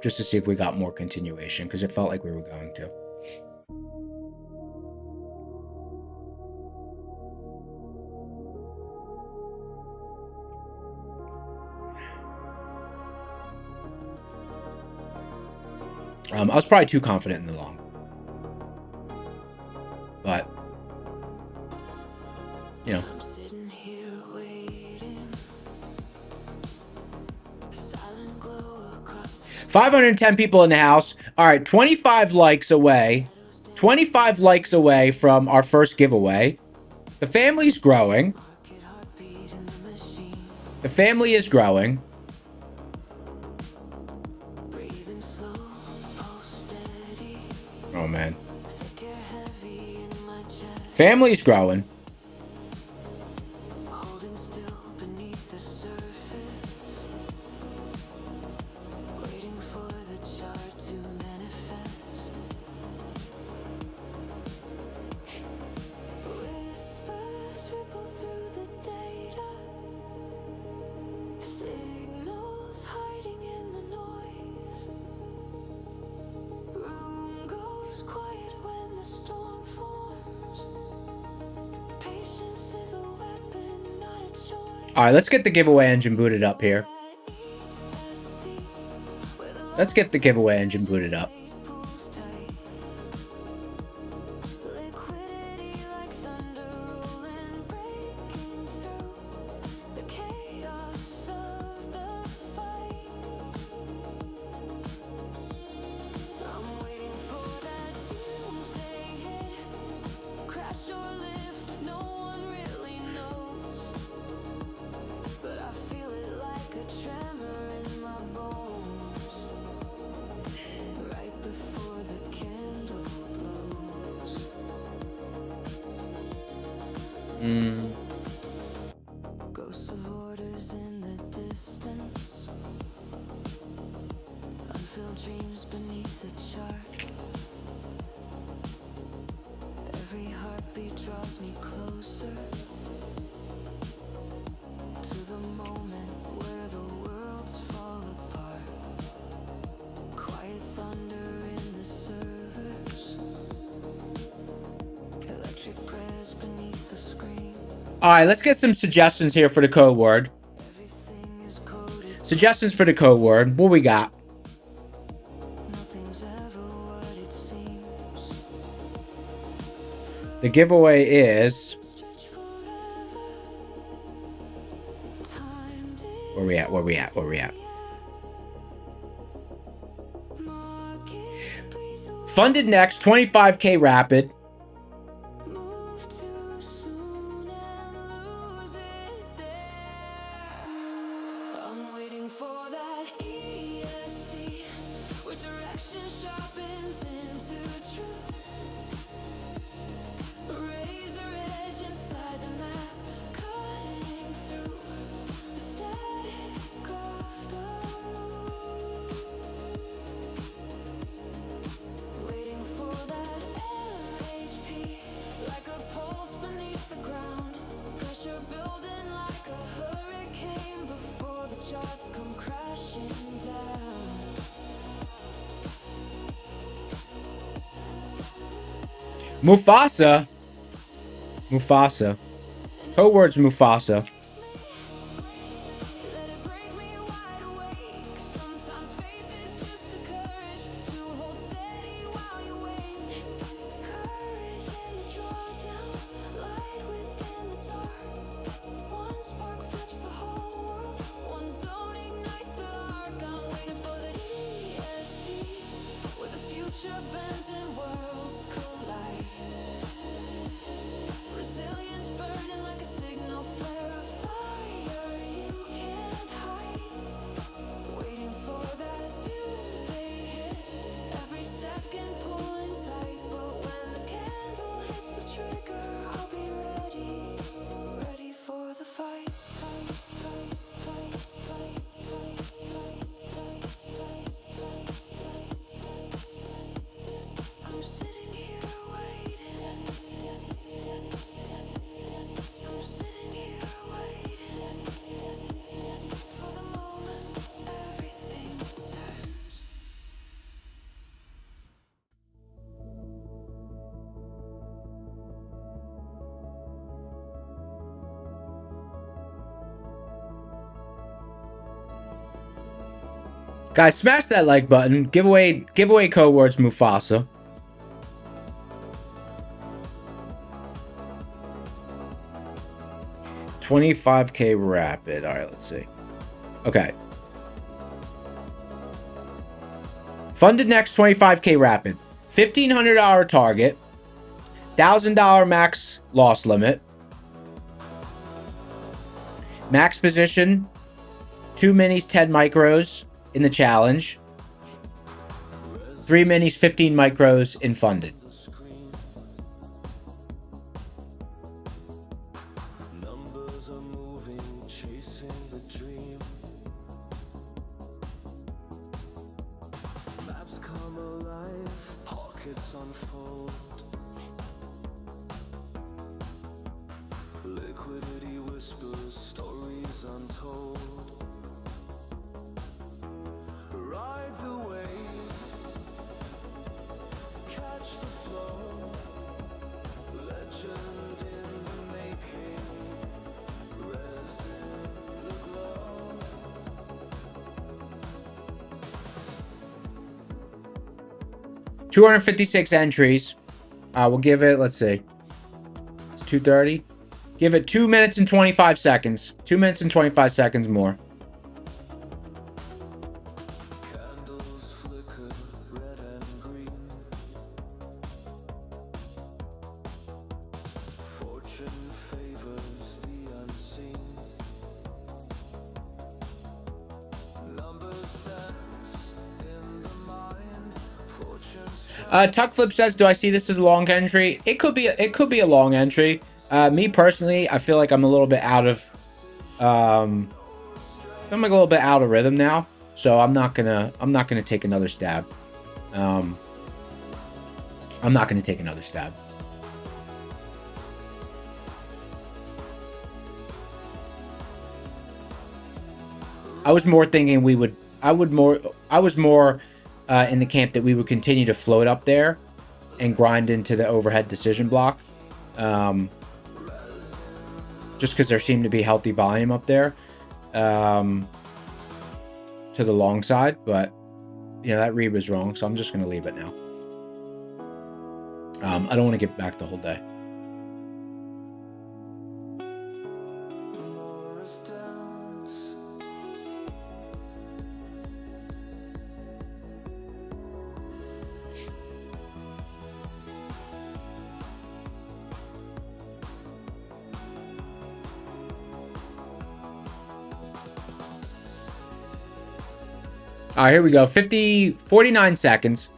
just to see if we got more continuation, because it felt like we were going to. I was probably too confident in the long. But, you know. I'm sitting here waiting. Silent glow across 510 people in the house. All right, 25 likes away. 25 likes away from our first giveaway. The family's growing. market heartbeat in the machine. The family is growing. Breathing slow, pulse steady. Oh, man. Thick air heavy in my chest. Family's growing. Holding still beneath the surface. Waiting for the chart to manifest. Whispers ripple through the data. Signals hiding in the noise. Room goes quiet when the storm forms. Patience is a weapon, not a choice. All right, let's get the giveaway engine booted up here. Let's get the giveaway engine booted up. Liquidity like thunder rolling, breaking through the chaos of the fight. I'm waiting for that doomsday hit. Crash or lift, no one really knows. But I feel it like a tremor in my bones. Right before the candle blows. Ghosts of orders in the distance. Unfilled dreams beneath the chart. Every heartbeat draws me closer to the moment where the worlds fall apart. Quiet thunder in the servers. Electric prayers beneath the screen. All right, let's get some suggestions here for the code word. Suggestions for the code word. What we got? Nothing's ever what it seems. The giveaway is... Stretch forever. Time Where we at? Where we at? Where we at? market breeze Funded next, 25K rapid. move too soon and lose it there. I'm waiting for that EST where direction sharpens into truth. Razor edge inside the map, cutting through the static of the moon. Waiting for that LHP, like a pulse beneath the ground. Pressure building like a hurricane before the charts come crashing down. Mufasa. Mufasa. Code word's Mufasa. Let it break me wide awake. Sometimes faith is just the courage to hold steady while you wait. Courage in the drawdown, light within the dark. One spark flips the whole world, one zone ignites the arc. I'm waiting for the EST, where the future bends and worlds collide. Resilience burning like a signal flare, a fire you can't hide. Waiting for that doomsday hit, every second pulling tight. But when the candle hits the trigger, I'll be ready, ready for the fight. Fight, fight, fight, fight, fight, fight, fight, fight, fight, fight, fight. I'm sitting here waiting. I'm sitting here waiting for the moment everything turns. Guys, smash that like button. Giveaway code words Mufasa. $25K rapid. All right, let's see. Okay. Funded next, $25K rapid. $1,500 target. $1,000 max loss limit. Max position. 2 minis, 10 micros in the challenge. 3 minis, 15 micros in funded. Numbers are moving, chasing the dream. Maps come alive, pockets unfold. Liquidity whispers, stories untold. Ride the wave, catch the flow. Legend in the making, resin the glow. 256 entries. We'll give it, let's see. It's 2:30. Give it 2 minutes and 25 seconds. 2 minutes and 25 seconds more. Candles flicker, red and green. Fortune favors the unseen. Numbers dance in the mind. Fortune's Tuck Flip says, "Do I see this as a long entry? It could be a long entry. Me personally, I feel like I'm a little bit out of I'm like a little bit out of rhythm now, so I'm not gonna take another stab. I'm not gonna take another stab. I was more thinking I was more in the camp that we would continue to float up there and grind into the overhead decision block. Just because there seemed to be healthy volume up there. to the long side, but you know, that read was wrong, so I'm just going to leave it now. I don't want to get back the whole day. All right, here we go. 49 seconds.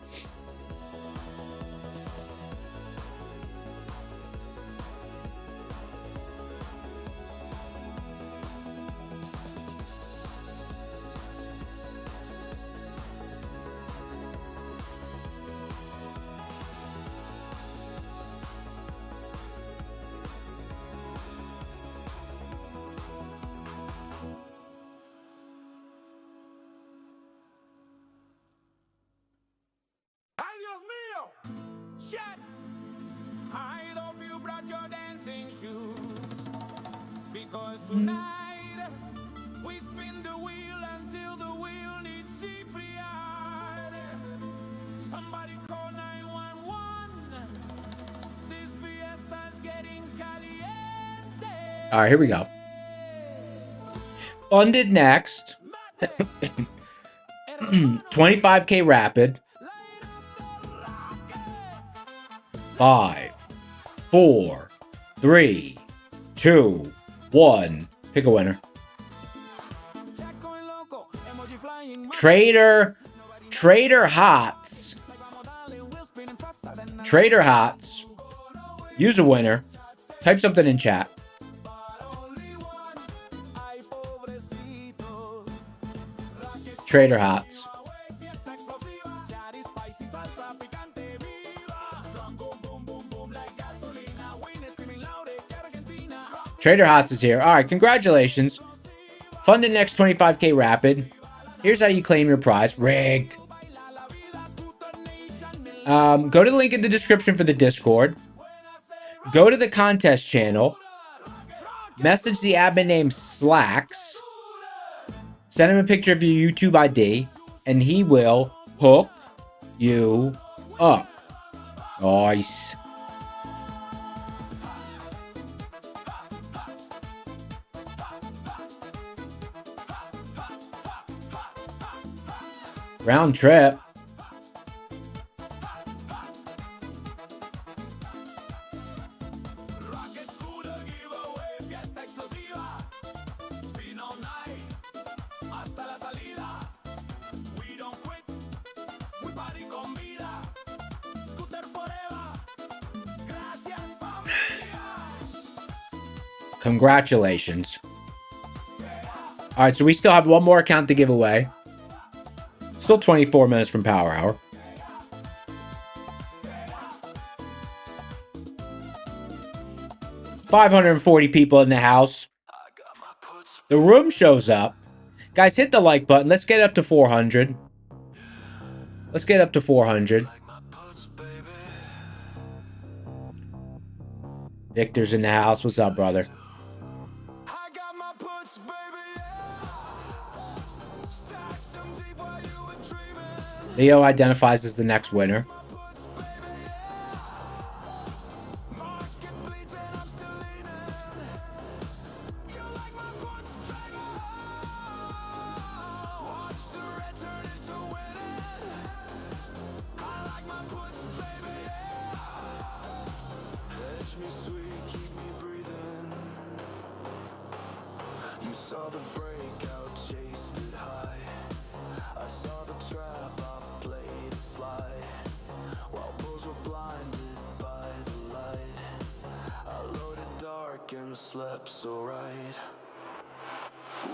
I hope you brought your dancing shoes, because tonight we spin the wheel until the wheel needs CPR. Somebody call 911. This fiesta's getting caliente. All right, here we go. Funded next. 25K rapid. 5, 4, 3, 2, 1. Pick a winner. Trader Hots. Trader Hots. Use a winner. Type something in chat. Trader Hots. Trader Hots is here. All right, congratulations. Funded next 25K rapid. Here's how you claim your prize. Rigged. Go to the link in the description for the Discord. Go to the contest channel. Message the admin name Slacks. Send him a picture of your YouTube ID, and he will hook you up. Nice. Round trip. Congratulations. All right, so we still have one more account to give away. Still 24 minutes from Power Hour. $540 people in the house. The room shows up. Guys, hit the like button. Let's get up to 400. Let's get up to 400. Victor's in the house. What's up, brother? Leo identifies as the next winner. You saw the breakout, chased it high. I saw the trap, I played it sly. While bulls were blinded by the light, I loaded dark and slept so right.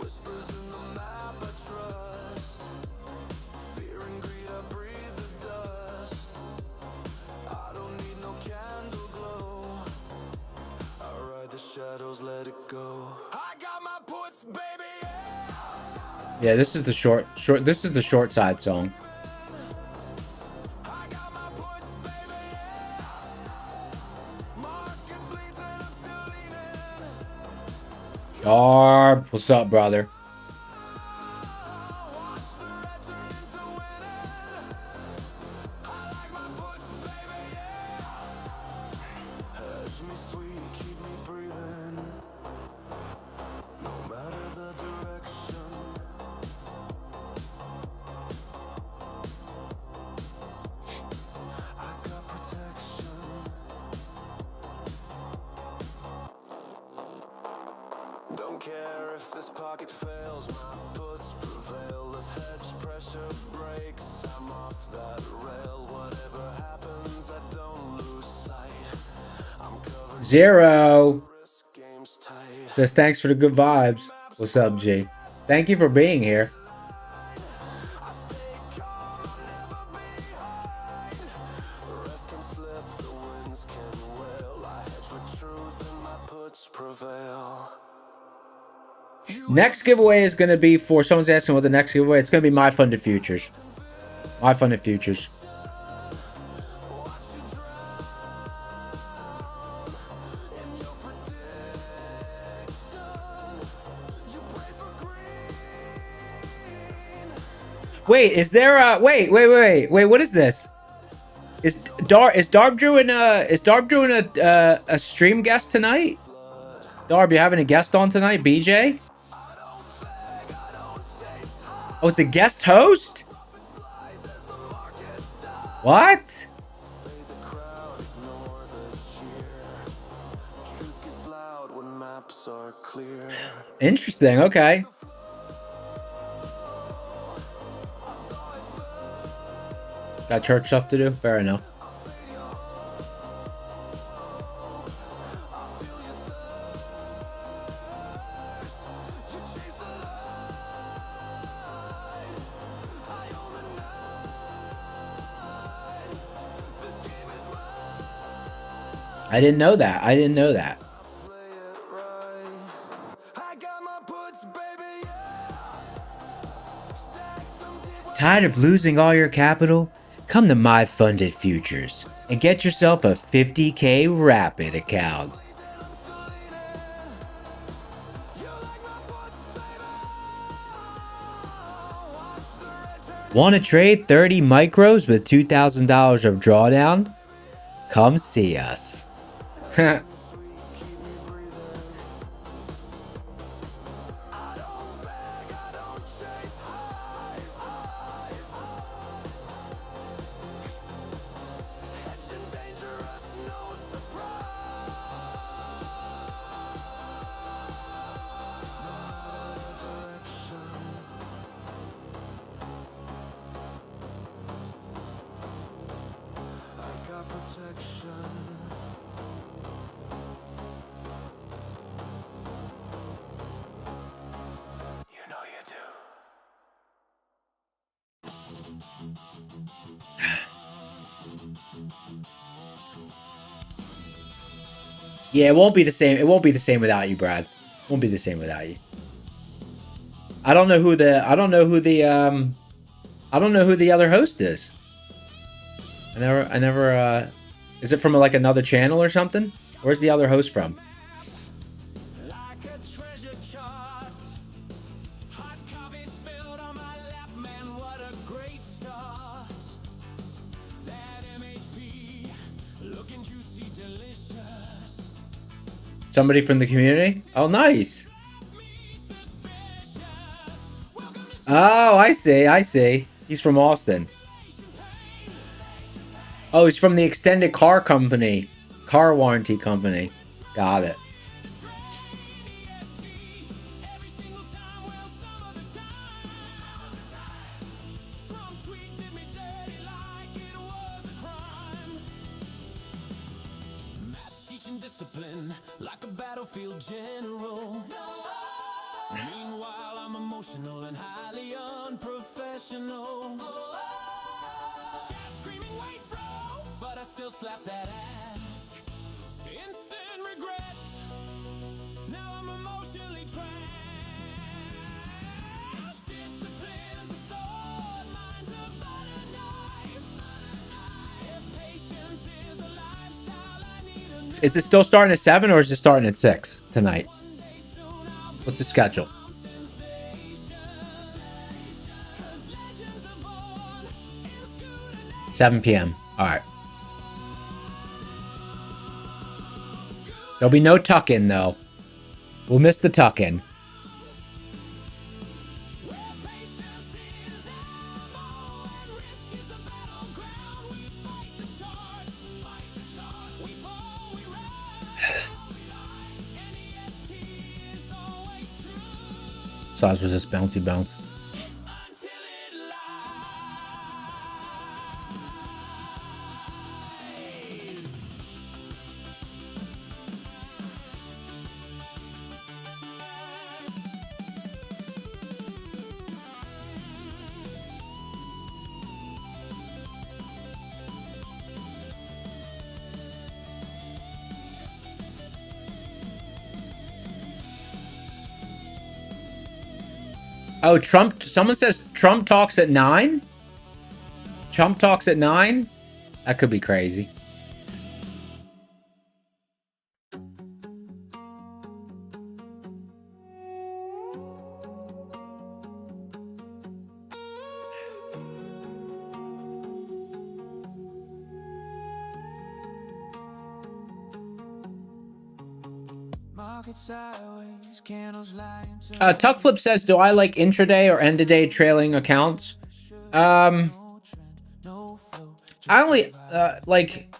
Whispers in the map I trust. Fear and greed, I breathe the dust. I don't need no candle glow. I ride the shadows, let it go. I got my puts, baby. Yeah, this is the short. This is the short side song. I got my puts, baby. Market bleeds and I'm still leaning. Darb, what's up, brother? Watch the care if this pocket fails. My puts prevail. If hedge pressure breaks, I'm off that rail. Whatever happens, I don't lose sight. I'm covered. Zero Risk game's tight. says thanks for the good vibes. What's up, G? Thank you for being here. I stay calm, I'm never behind. Rest can slip, the winds can wail. I hedge with truth and my puts prevail. Next giveaway is going to be for someone's asking what the next giveaway. It's going to be my funded futures. My funded futures. Wait, is there a wait, what is this? Is Darb doing a stream guest tonight? Darb, you having a guest on tonight, BJ? Oh, it's a guest host? What? Interesting, okay. Got church stuff to do? Fair enough. I didn't know that. I didn't know that. Tired of losing all your capital? Come to My Funded Futures and get yourself a 50K Rapid account. Want to trade 30 micros with $2,000 of drawdown? Come see us. Yeah, it won't be the same. It won't be the same without you, Brad. It won't be the same without you. I don't know who the other host is. I never is it from like another channel or something? Where's the other host from? Somebody from the community? Oh, nice. Oh, I see. He's from Austin. Oh, he's from the extended car company. Car warranty company. Got it. Discipline like a battlefield general. Meanwhile, I'm emotional and highly unprofessional. Chat screaming, wait, bro, but I still slap that ass. Instant regret. Now I'm emotionally trapped. Discipline's a sword, mine's a butter knife. If patience is a lifestyle, I need a. Is it still starting at 7 or is it starting at 6 tonight? What's the schedule? $7 p.m. All right. There'll be no tuck-in, though. We'll miss the tuck-in. size was this bouncy bounce? Oh, Trump. Someone says Trump talks at 9. Trump talks at 9. That could be crazy. Tuckflip says, do I like intraday or end of day trailing accounts? I only like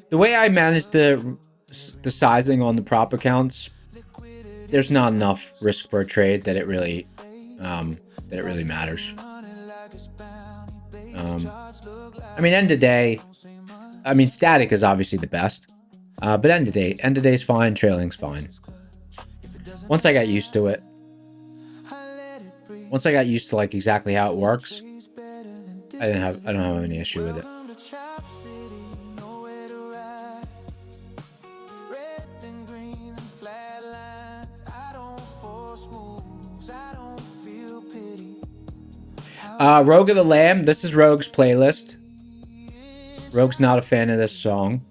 the way I manage the sizing on the prop accounts. There's not enough risk per trade that it really matters. I mean, end of day. I mean, static is obviously the best, but end of day is fine. Trailing's fine. Once I got used to it, once I got used to like exactly how it works, I don't have any issue with it. Rogue of the Lamb. This is Rogue's playlist. Rogue's not a fan of this song.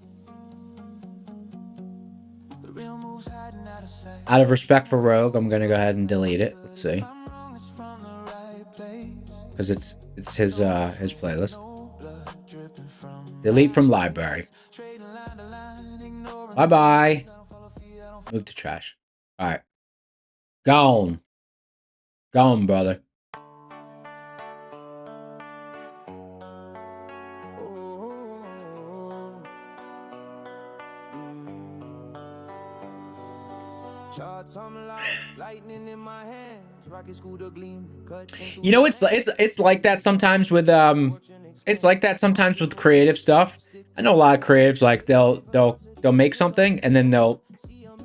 Out of respect for Rogue, I'm gonna go ahead and delete it. Let's see, because it's his playlist. Delete from library. Bye bye. Move to trash. All right, gone, brother. You know, it's like that sometimes with creative stuff. I know a lot of creatives, like they'll make something and then they'll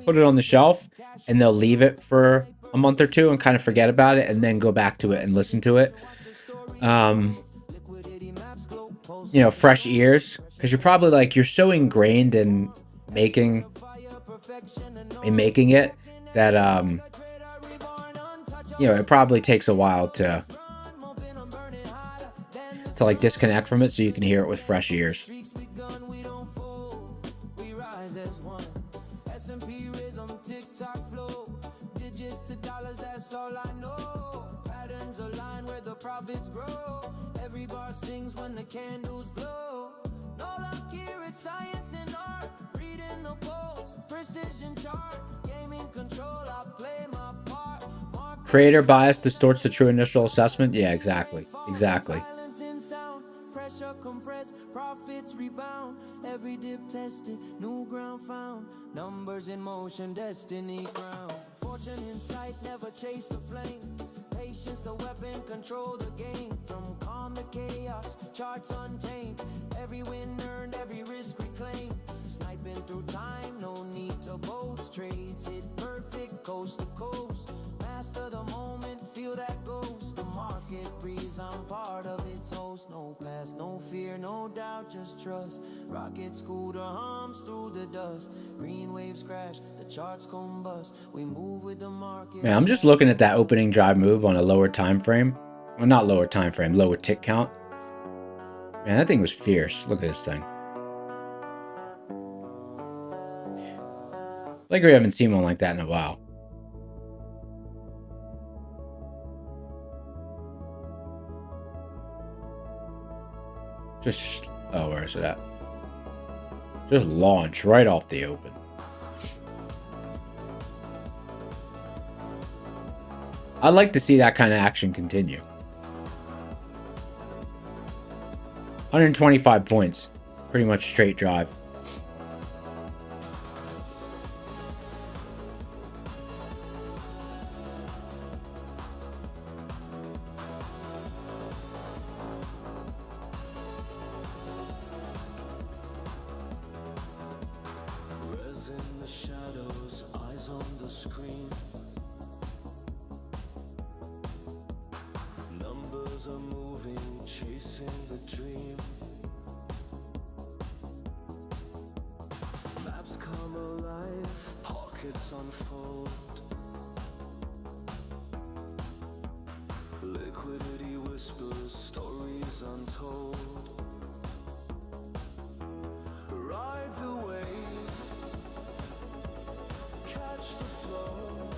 put it on the shelf and they'll leave it for a month or two and kind of forget about it and then go back to it and listen to it. You know, fresh ears, because you're probably like, you're so ingrained in making it that you know, it probably takes a while to like disconnect from it so you can hear it with fresh ears. Every bar sings when the candles glow. No luck here, it's science and art. Reading the polls, precision chart. Gaming control, I play my part. Creator bias distorts the true initial assessment. Yeah, exactly. Silence in sound, pressure compress, profits rebound. Every dip tested, new ground found. Numbers in motion, destiny crowned. Fortune in sight, never chase the flame. Patience, the weapon, control the game. From calm to chaos, charts untamed. Every win earned, every risk reclaimed. Sniping through time, no need to boast. Trades it perfect, coast to coast. Master the moment, feel that ghost. The market breathes, I'm part of its host. No past, no fear, no doubt, just trust. Rocket scooter hums through the dust. Green waves crash, the charts combust. We move with the market. Man, I'm just looking at that opening drive move on a lower time frame. Well, not lower time frame, lower tick count. Man, that thing was fierce. Look at this thing. Like we haven't seen one like that in a while. Just, oh, where is it at? Just launch right off the open. I'd like to see that kind of action continue. 125 points. Pretty much straight drive. screen. Numbers are moving, chasing the dream. Maps come alive, pockets unfold. Liquidity whispers, stories untold. Ride the wave, catch the flow.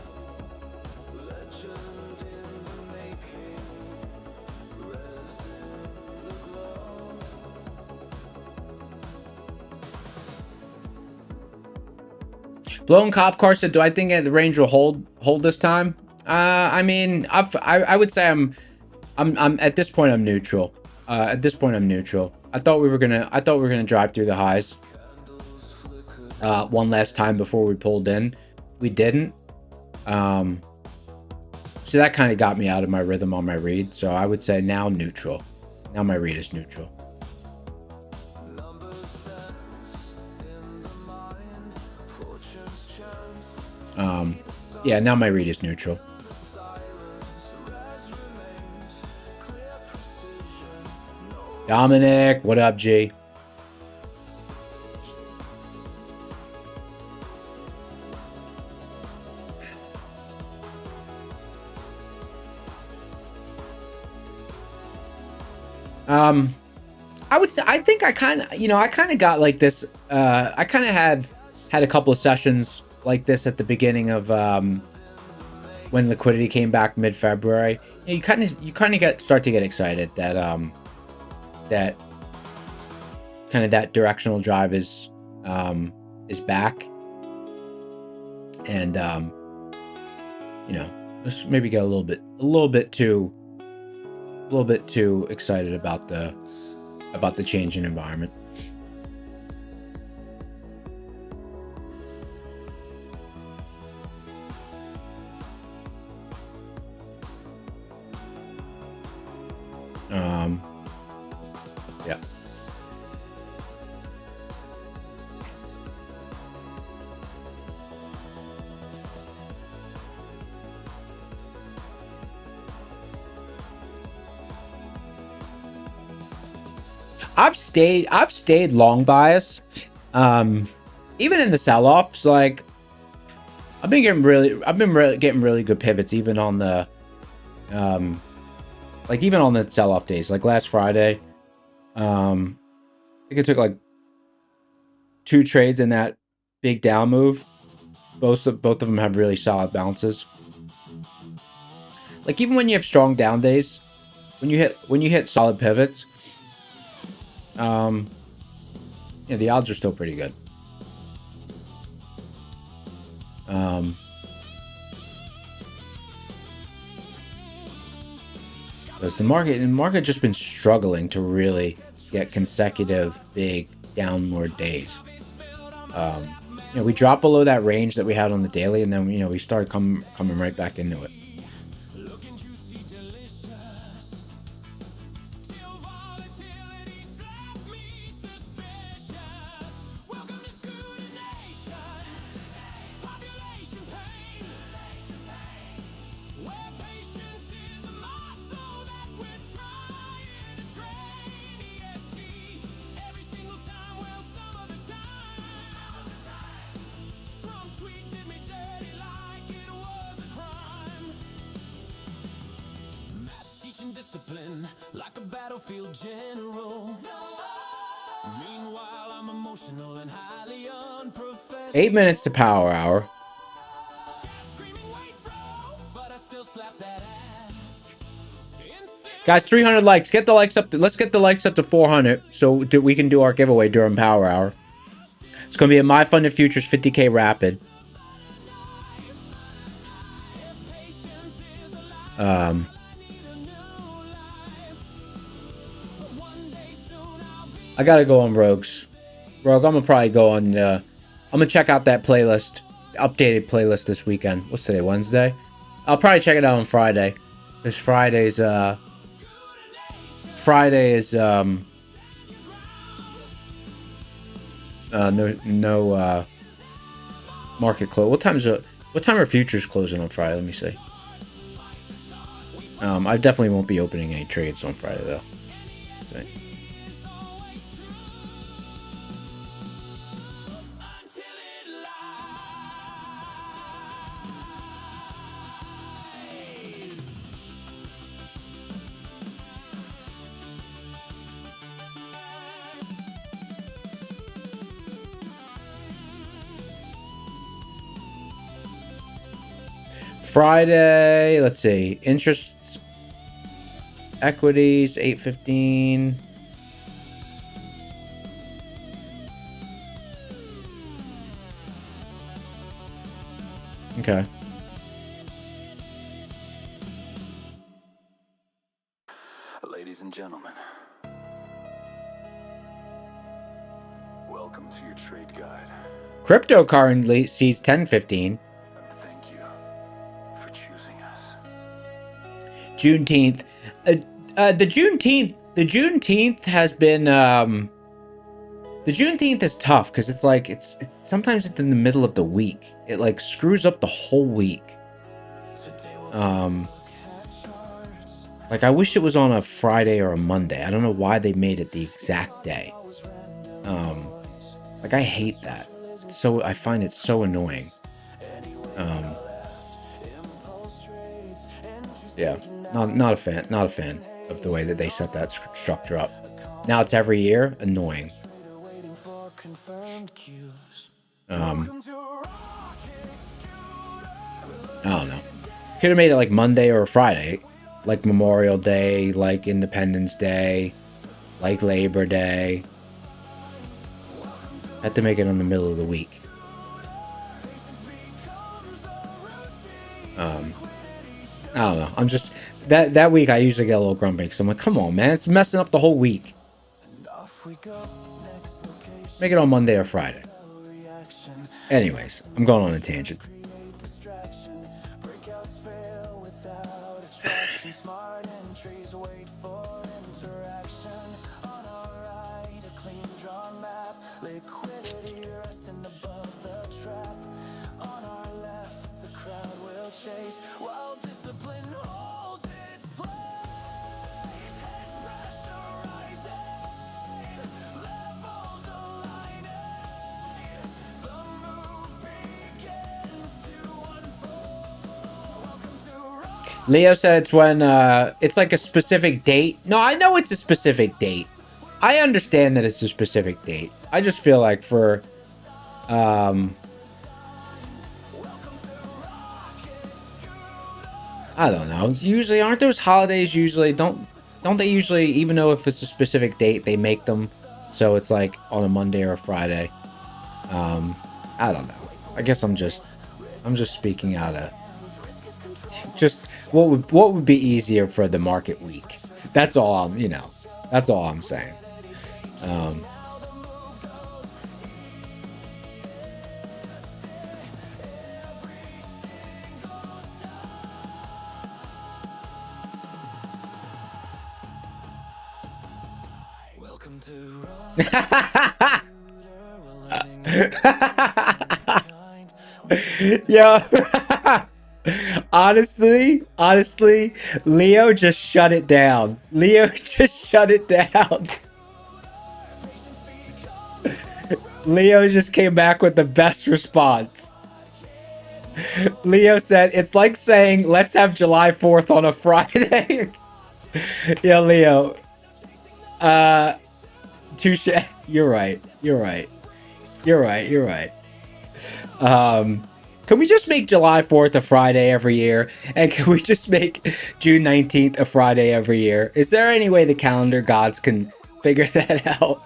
Legend in the making, resin the glow. Blown Cop Car said, "Do I think the range will hold this time?" I mean, I would say I'm at this point I'm neutral. At this point I'm neutral. I thought we were gonna drive through the highs one last time before we pulled in. We didn't. So that kind of got me out of my rhythm on my read. So I would say now neutral. Now my read is neutral. Yeah, now my read is neutral. Dominic, what up, G? I would say, I think I kind of got like this. I kind of had a couple of sessions like this at the beginning of when liquidity came back mid-February. You kind of start to get excited that that kind of that directional drive is back, and just maybe get a little bit too excited about the change in environment. Yeah. I've stayed long bias. Even in the sell-offs, like I've been getting really good pivots even on the even on the sell-off days, like last Friday. I think it took like 2 trades in that big down move. Both of them have really solid bounces. Like even when you have strong down days, when you hit solid pivots, the odds are still pretty good. Because the market just been struggling to really get consecutive big downward days. We dropped below that range that we had on the daily, and then we started coming right back into it. Discipline like a battlefield general. Meanwhile, I'm emotional and highly unprofessional. 8 minutes to power hour. Guys, 300 likes. Get the likes up. Let's get the likes up to 400 so we can do our giveaway during power hour. It's going to be a My Funded Futures 50K Rapid. I gotta go on Rogues. Rogue, I'm gonna probably go on. I'm gonna check out that playlist, updated playlist this weekend. What's today? Wednesday. I'll probably check it out on Friday, because Friday is no market close. What time is it? What time are futures closing on Friday? Let me see. I definitely won't be opening any trades on Friday though. Okay. Friday, let's see. Interests, equities, 8:15. Okay. Ladies and gentlemen, welcome to your trade guide. Crypto currently sees 10:15. And thank you for choosing us. Juneteenth. The Juneteenth has been the Juneteenth is tough because it's like it's sometimes it's in the middle of the week. It like screws up the whole week. Like I wish it was on a Friday or a Monday. I don't know why they made it the exact day. Like I hate that. So I find it so annoying. Yeah, not a fan of the way that they set that structure up. Now it's every year, annoying. I don't know. Could have made it like Monday or Friday, like Memorial Day, like Independence Day, like Labor Day. Had to make it in the middle of the week. I don't know. I'm just that week I usually get a little grumpy because I'm like, come on, man, it's messing up the whole week. Make it on Monday or Friday. Anyways, I'm going on a tangent. Leo said it's when it's like a specific date. No, I know it's a specific date. I understand that it's a specific date. I just feel like for I don't know. Usually aren't those holidays usually don't they usually, even though if it's a specific date, they make them so it's like on a Monday or a Friday. I don't know. I guess I'm just speaking out of just what would be easier for the market week. That's all that's all I'm saying. Welcome to Yeah. Honestly, Leo just shut it down. Leo just shut it down. Leo just came back with the best response. Leo said, it's like saying, let's have July 4th on a Friday. Yeah, Leo. Touche. You're right. Can we just make July 4th a Friday every year? And can we just make June 19th a Friday every year? Is there any way the calendar gods can figure that out?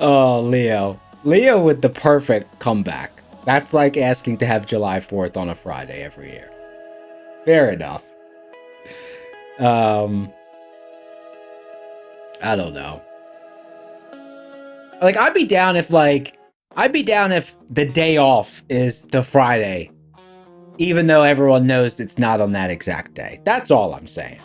Oh, Leo. Leo with the perfect comeback. That's like asking to have July 4th on a Friday every year. Fair enough. I don't know. Like, I'd be down if the day off is the Friday, even though everyone knows it's not on that exact day. That's all I'm saying.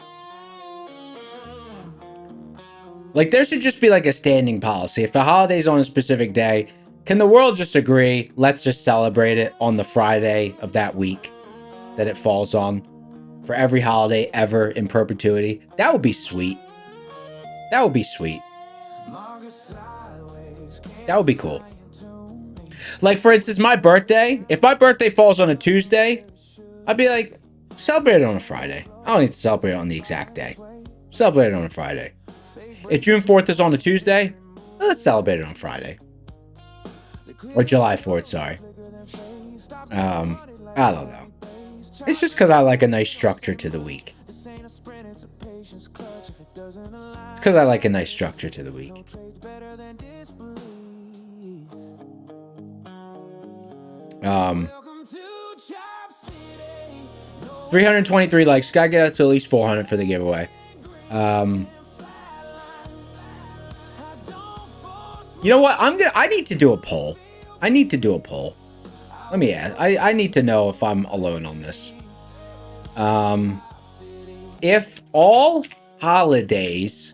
Like, there should just be like a standing policy. If a holiday's on a specific day, Can the world just agree, let's just celebrate it on the Friday of that week that it falls on for every holiday ever in perpetuity? That would be sweet. That would be sweet. That would be cool. Like, for instance, my birthday. If my birthday falls on a Tuesday, I'd be like, celebrate it on a Friday. I don't need to celebrate it on the exact day. Celebrate it on a Friday. If June 4th is on a Tuesday, let's celebrate it on Friday. Or July 4th, sorry. I don't know. It's just because I like a nice structure to the week. It's because I like a nice structure to the week. 323 likes. Gotta get us to at least 400 for the giveaway. You know what? I need to do a poll. Let me ask. I need to know if I'm alone on this. If all holidays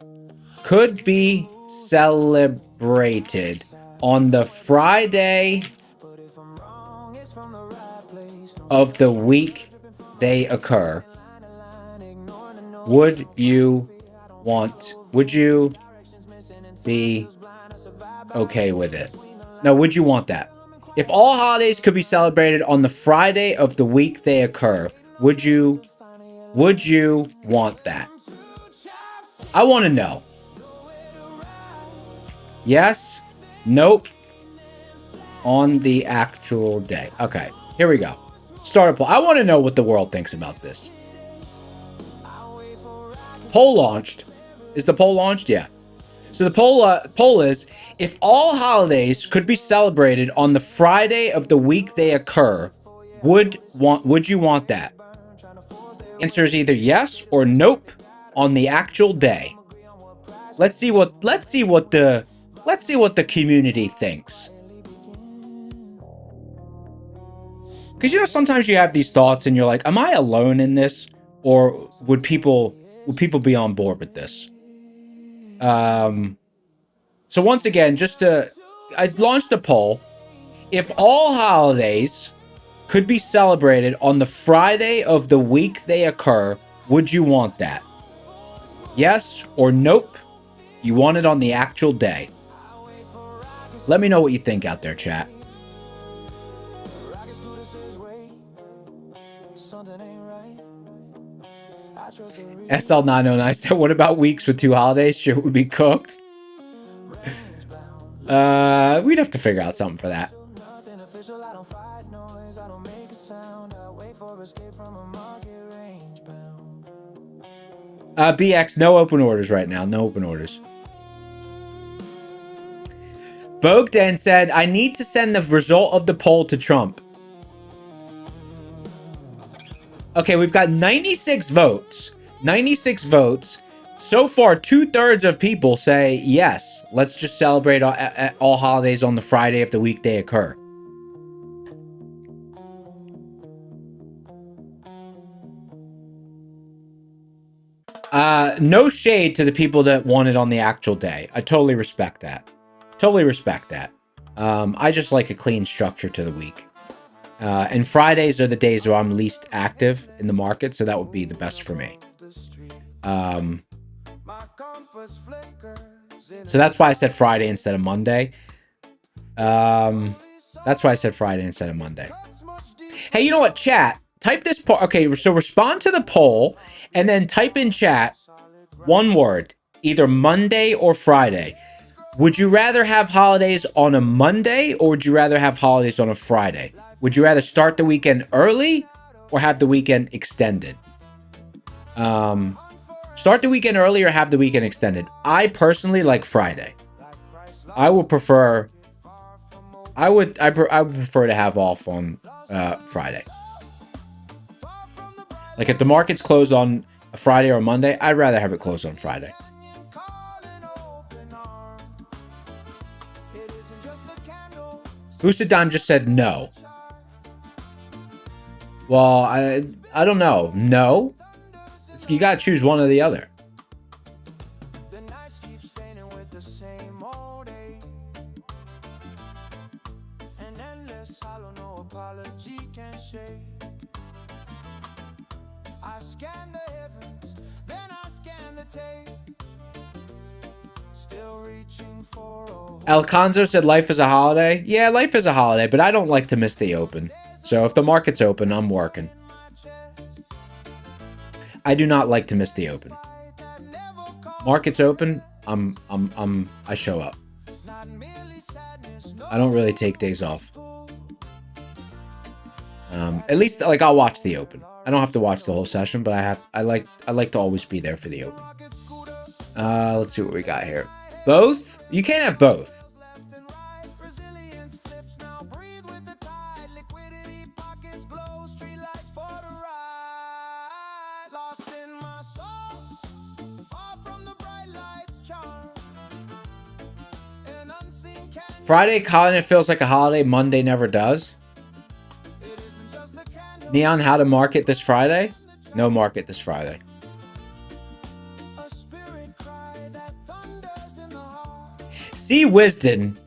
could be celebrated on the Friday of the week they occur, would you be okay with it? No, would you want that? If all holidays could be celebrated on the Friday of the week they occur, would you want that? I want to know. Yes? Nope? On the actual day. Okay, here we go. Start a poll. I want to know what the world thinks about this. Poll launched. Is the poll launched? Yeah. So the poll is, if all holidays could be celebrated on the Friday of the week they occur, would you want that? Answer is either yes or nope on the actual day. Let's see what the community thinks. Because, you know, sometimes you have these thoughts and you're like, am I alone in this? Or would people be on board with this? So once again, I launched a poll. If all holidays could be celebrated on the Friday of the week they occur, would you want that? Yes or nope? You want it on the actual day. Let me know what you think out there, chat. SL909 said, what about weeks with 2 holidays? Shit would be cooked. We'd have to figure out something for that. BX, no open orders right now. No open orders. Bogdan said, I need to send the result of the poll to Trump. Okay, we've got 96 votes. 96 votes. So far, 2/3 of people say, yes, let's just celebrate all holidays on the Friday of the week they occur. No shade to the people that want it on the actual day. I totally respect that. I just like a clean structure to the week. And Fridays are the days where I'm least active in the market, so that would be the best for me. So that's why I said Friday instead of Monday. Hey, you know what, chat? Type this poll. Okay, so respond to the poll and then type in chat one word, either Monday or Friday. Would you rather have holidays on a Monday or would you rather have holidays on a Friday? Would you rather start the weekend early or have the weekend extended? Start the weekend early or have the weekend extended. I personally like Friday. I would prefer to have off on Friday. Like if the market's closed on a Friday or a Monday, I'd rather have it closed on Friday. Boosted Dime just said no. Well, I don't know. No? You gotta choose one or the other. Alconzo said life is a holiday. Yeah, life is a holiday, but I don't like to miss the open. So if the market's open, I'm working. I do not like to miss the open. Market's open, I show up. I don't really take days off. At least like I'll watch the open. I don't have to watch the whole session, but I like to always be there for the open. Let's see what we got here. Both? You can't have both. Friday, calendar feels like a holiday. Monday never does. Neon, how to market this Friday? No market this Friday. C Wisdom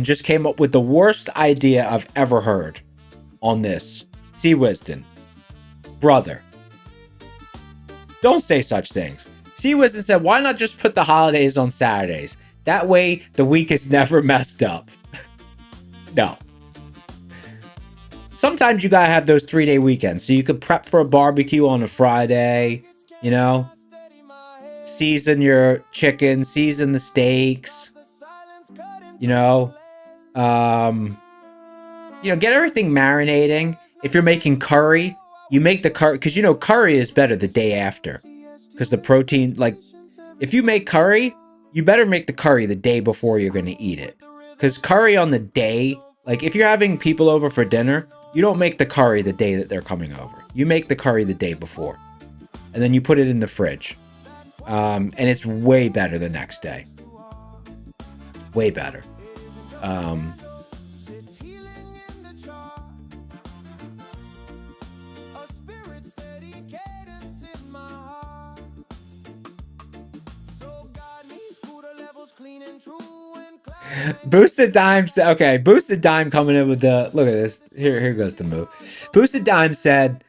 just came up with the worst idea I've ever heard on this. C Wisdom. Brother. Don't say such things. C Wisdom said, why not just put the holidays on Saturdays? That way, the week is never messed up. No. Sometimes you gotta have those 3-day weekends. So you could prep for a barbecue on a Friday, you know? Season your chicken, season the steaks, you know? Get everything marinating. If you're making curry, you make the curry, because curry is better the day after. Because the protein, like, if you make curry, you better make the curry the day before you're going to eat it. Because curry on the day, like if you're having people over for dinner, you don't make the curry the day that they're coming over. You make the curry the day before. And then you put it in the fridge. And it's way better the next day. Way better. Boosted Dime said, okay, Boosted Dime coming in with the, look at this. Here goes the move. Boosted Dime said,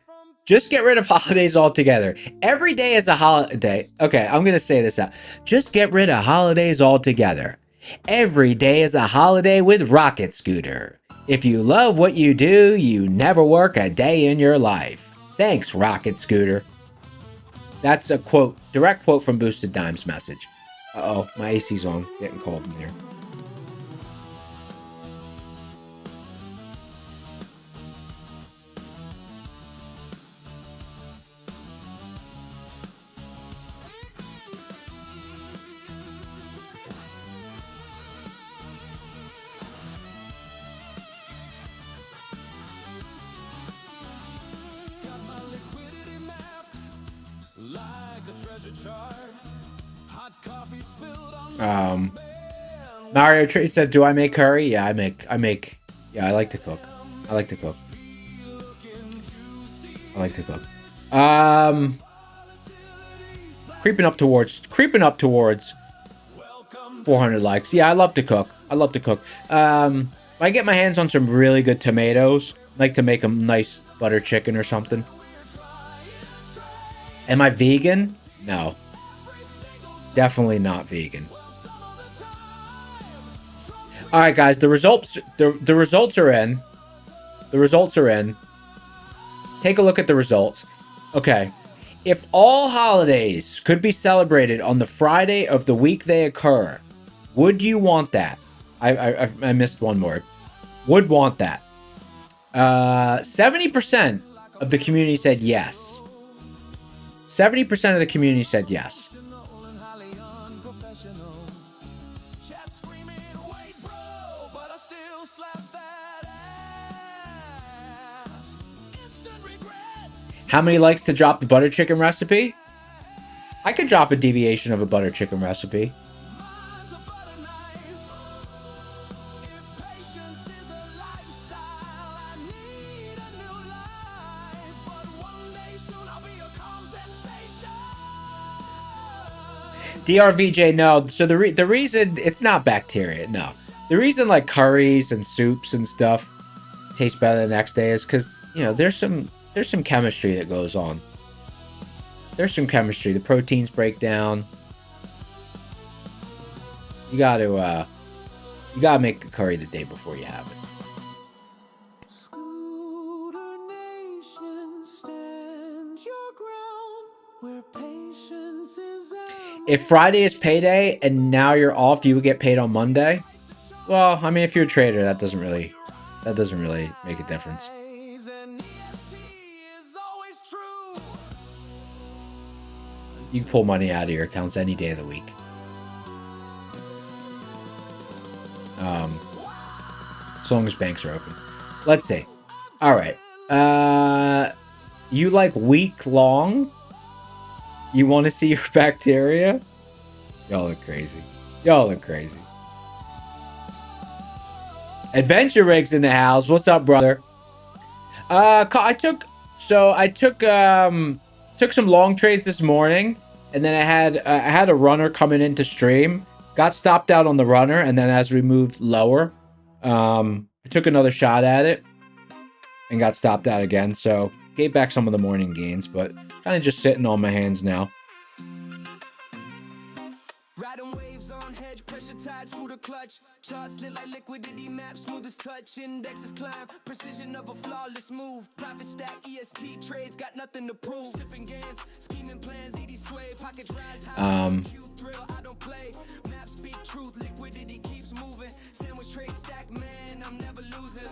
just get rid of holidays altogether. Every day is a holiday. Okay, I'm going to say this out. Just get rid of holidays altogether. Every day is a holiday with Rocket Scooter. If you love what you do, you never work a day in your life. Thanks, Rocket Scooter. That's a quote, direct quote from Boosted Dime's message. Uh-oh, my AC's on. Getting cold in here. Mario Tree said, do I make curry? Yeah, I like to cook. I like to cook. Creeping up towards 400 likes. Yeah, I love to cook. If I get my hands on some really good tomatoes, I like to make a nice butter chicken or something. Am I vegan? No. Definitely not vegan. All right, guys, the results are in. The results are in. Take a look at the results. Okay. If all holidays could be celebrated on the Friday of the week they occur, would you want that? I missed one word. Would want that. 70% of the community said yes. 70% of the community said yes. How many likes to drop the butter chicken recipe? I could drop a deviation of a butter chicken recipe. DRVJ, no. So the reason it's not bacteria, no. The reason like curries and soups and stuff taste better the next day is because there's some chemistry that goes on. There's some chemistry. The proteins break down. You got to You gotta make the curry the day before you have it. Scooter Nation, stand your ground where patience is If Friday is payday and now you're off, you would get paid on Monday. Well, I mean, if you're a trader, that doesn't really make a difference. and EST is always true. You can pull money out of your accounts any day of the week. As long as banks are open. Let's see. All right. You like week long? You want to see your bacteria? Y'all look crazy. Y'all look crazy. Adventure Rigs in the house. What's up, brother? I took some long trades this morning, and then I had a runner coming into stream. Got stopped out on the runner, and then as we moved lower, I took another shot at it and got stopped out again. So gave back some of the morning gains, but kind of just sitting on my hands now. Riding waves on hedge, pressure tied, scooter clutch. Charts lit like liquidity maps, smoothest touch. Indexes climb, precision of a flawless move. Profit stack, EST trades, got nothing to prove. Sipping gains, scheming plans, ED sway, pocket rise high. Thrill, I don't play. Maps speak truth, liquidity keeps moving. Sandwich trade stack, man, I'm never losing.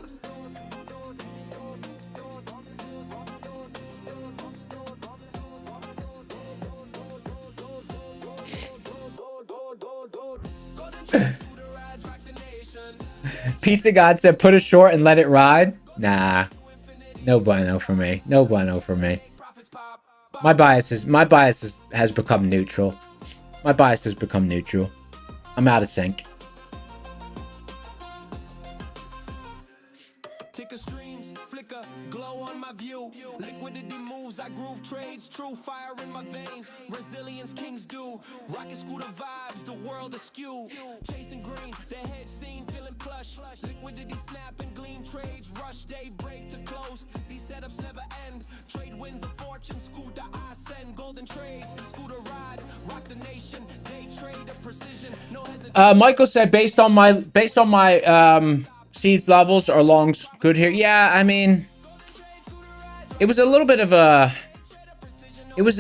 Pizza God said, put a short and let it ride. Nah, no bueno for me. No bueno for me. My bias has become neutral. My bias has become neutral. I'm out of sync. Ticker streams, flicker, glow on my view. Liquidity moves, I groove trades, true fire in my veins. Resilience kings do. Rocket scooter vibes, the world askew. Chasing green, the head scene, feeling plush. Liquidity snap and gleam trades, rush day break to close. These setups never end. Trade wins a fortune, scooter I send. Golden trades, scooter rides, rock the nation. Day trade of precision, no hesitation. Michael said, based on my seeds levels are longs good here. Yeah, I mean, it was a little bit of a, I would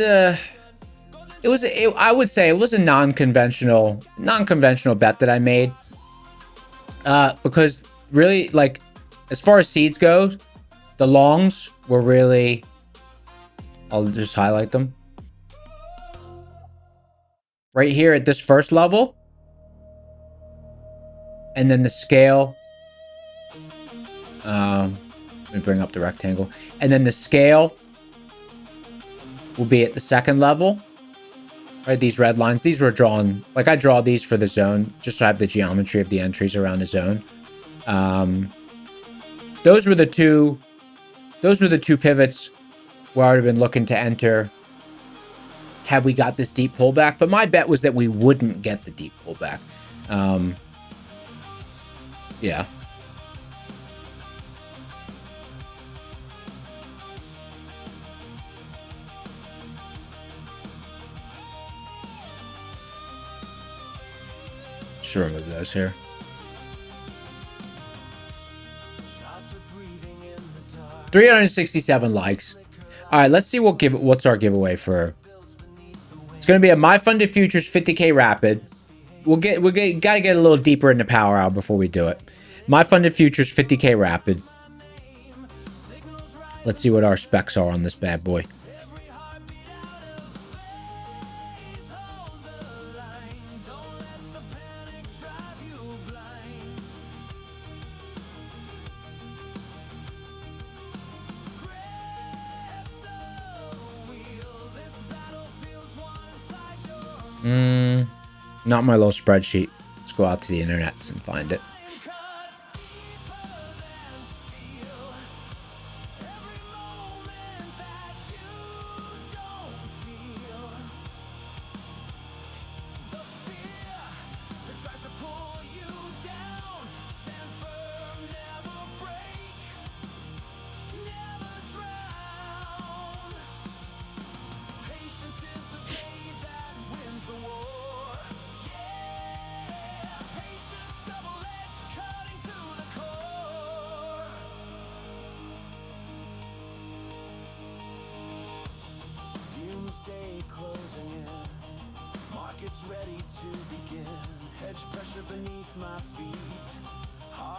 say it was a non-conventional bet that I made. Because really, like, as far as seeds go, the longs were really, I'll just highlight them. Right here at this first level. And then the scale. Let me bring up the rectangle. And then the scale will be at the second level. Right, these red lines. These were drawn, like I draw these for the zone, just so I have the geometry of the entries around the zone. Those were the two pivots where I would have been looking to enter had we got this deep pullback. But my bet was that we wouldn't get the deep pullback. Yeah. Sure, remove those here. Shots of breathing in the dark. 367 likes. All right, let's see what's our giveaway for. It's going to be a My Funded Futures 50K Rapid. Got to get a little deeper into Power Hour before we do it. My Funded Futures 50K Rapid. Let's see what our specs are on this bad boy. Not my little spreadsheet. Let's go out to the internet and find it.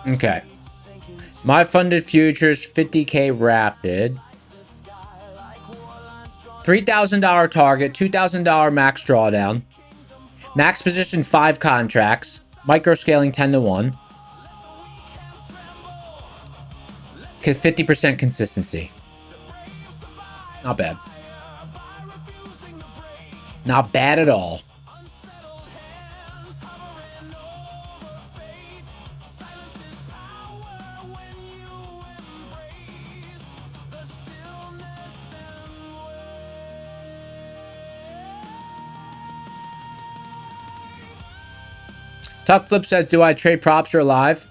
Okay. My funded futures 50K rapid. $3,000 target, $2,000 max drawdown. Max position 5 contracts. Micro scaling 10 to 1. 50% consistency. Not bad. Not bad at all. Tuck Flip says, do I trade props or live?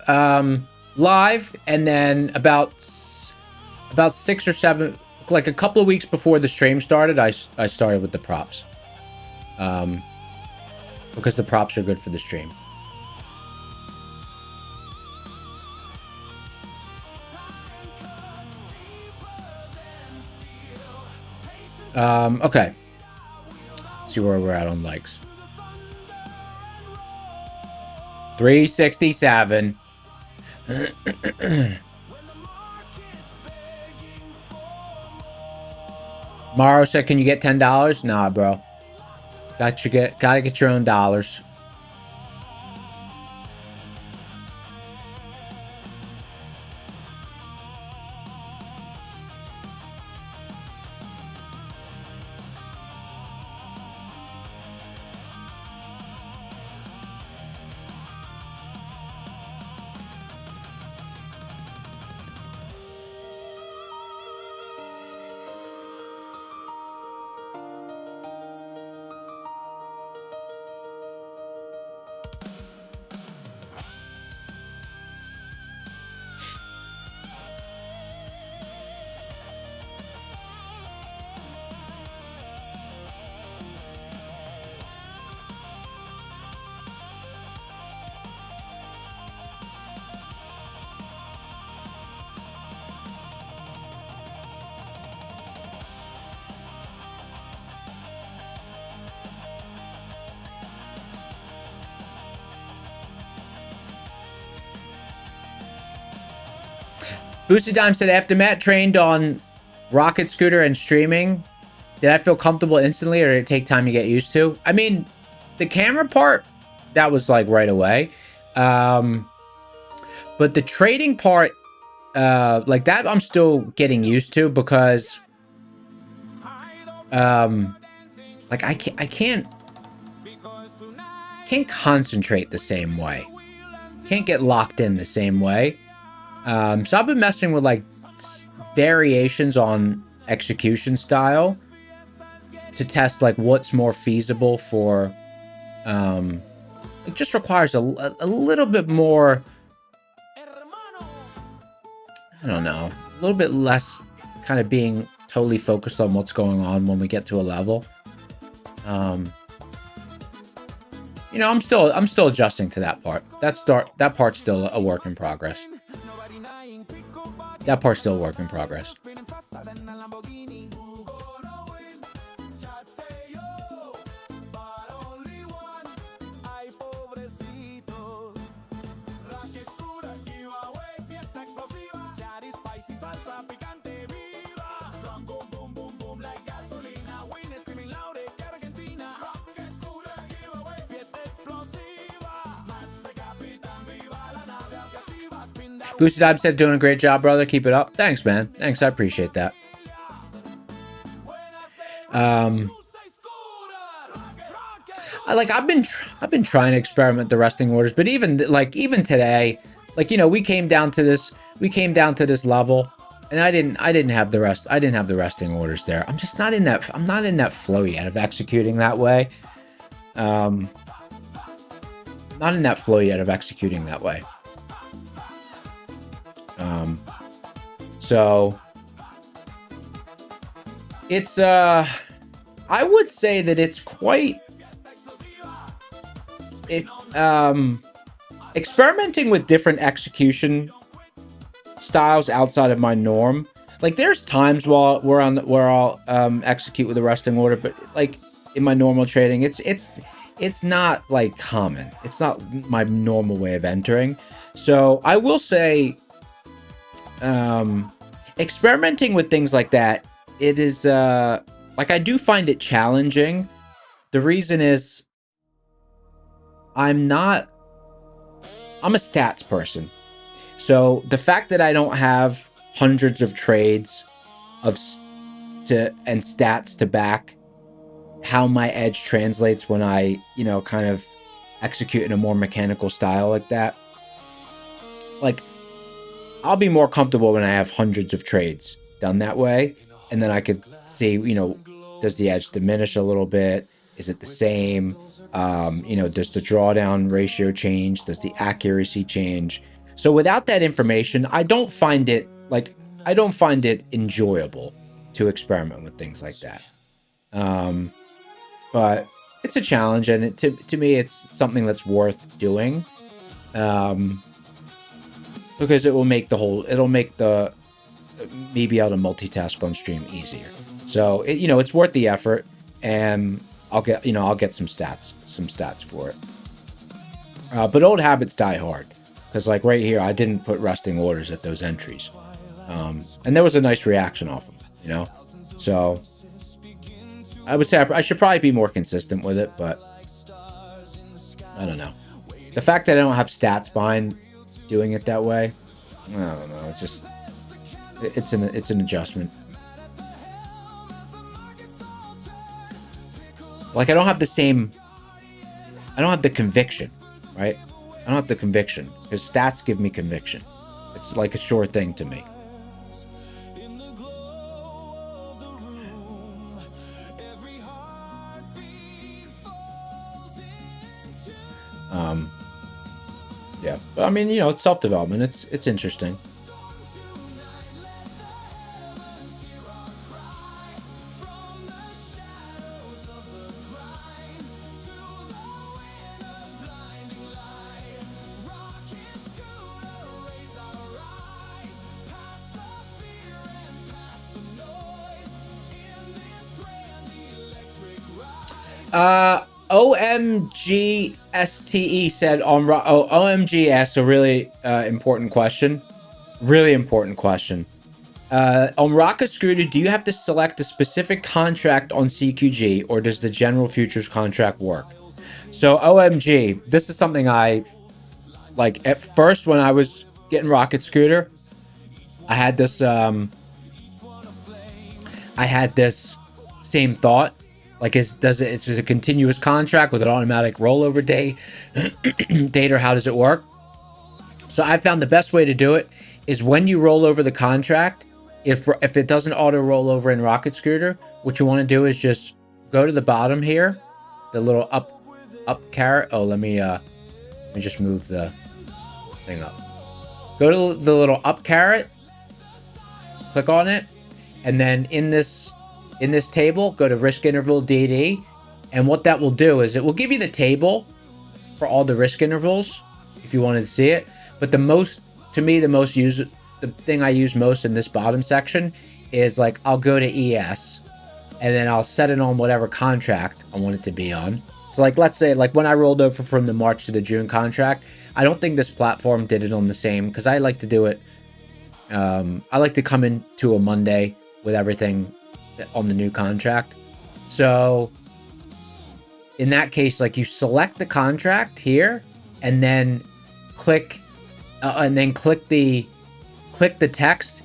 Live, and then about 6 or 7, like a couple of weeks before the stream started, I started with the props. Because the props are good for the stream. Okay. Let's see where we're at on likes. 367. Morrow said, can you get $10? Nah, bro. Gotta get your own dollars. Boosted Dime said, after Matt trained on Rocket Scooter and streaming, did I feel comfortable instantly, or did it take time to get used to? I mean, the camera part, that was like right away. But the trading part, like that I'm still getting used to, because like I can't concentrate the same way. Can't get locked in the same way. So I've been messing with like variations on execution style to test like what's more feasible for, it just requires a little bit more, I don't know, a little bit less kind of being totally focused on what's going on when we get to a level. You know, I'm still adjusting to that part. That part's still a work in progress. That part's still a work in progress. Boosted Dime said, doing a great job, brother. Keep it up. Thanks, man. Thanks. I appreciate that. I've been trying to experiment the resting orders, but even today, like, you know, we came down to this level, and I didn't have the rest. I didn't have the resting orders there. I'm just not in that. I'm not in that flow yet of executing that way. Not in that flow yet of executing that way. So it's I would say that it's quite experimenting with different execution styles outside of my norm. Like, there's times where I'll execute with a resting order, but like in my normal trading, it's it's not like common. It's not my normal way of entering. So I will say, experimenting with things like that, it is like, I do find it challenging. The reason is I'm a stats person. So the fact that I don't have hundreds of trades and stats to back how my edge translates when I, kind of execute in a more mechanical style like that. Like, I'll be more comfortable when I have hundreds of trades done that way. And then I could see, does the edge diminish a little bit? Is it the same? Does the drawdown ratio change? Does the accuracy change? So without that information, I don't find it enjoyable to experiment with things like that. But it's a challenge, and to me, it's something that's worth doing. Because it'll make me be able to multitask on stream easier. So it's worth the effort, and I'll get some stats for it. But old habits die hard, because like right here, I didn't put resting orders at those entries, and there was a nice reaction off them, So I would say I should probably be more consistent with it, but I don't know. The fact that I don't have stats behind doing it that way, I don't know. It's an adjustment. Like, I don't have the conviction, right? I don't have the conviction, because stats give me conviction. It's like a sure thing to me. Yeah, but I mean, it's self-development. It's interesting. OMGSTE said on OMG asked a really important question. Really important question. On Rocket Scooter, do you have to select a specific contract on CQG, or does the general futures contract work? So OMG, this is something I like. At first, when I was getting Rocket Scooter, I had this same thought. Like, is it a continuous contract with an automatic rollover date, or how does it work? So I found the best way to do it is when you roll over the contract, if it doesn't auto roll over in Rocket Scooter, what you want to do is just go to the bottom here, the little up caret. Oh, let me just move the thing up. Go to the little up caret, click on it, and then in this table, go to risk interval DD, and what that will do is it will give you the table for all the risk intervals if you wanted to see it. But the thing I use most in this bottom section is, like, I'll go to ES, and then I'll set it on whatever contract I want it to be on. So, like, let's say, like, when I rolled over from the March to the June contract, I don't think this platform did it on the same, because I like to do it. I like to come into a Monday with everything on the new contract. So in that case, like, you select the contract here, and then click the text.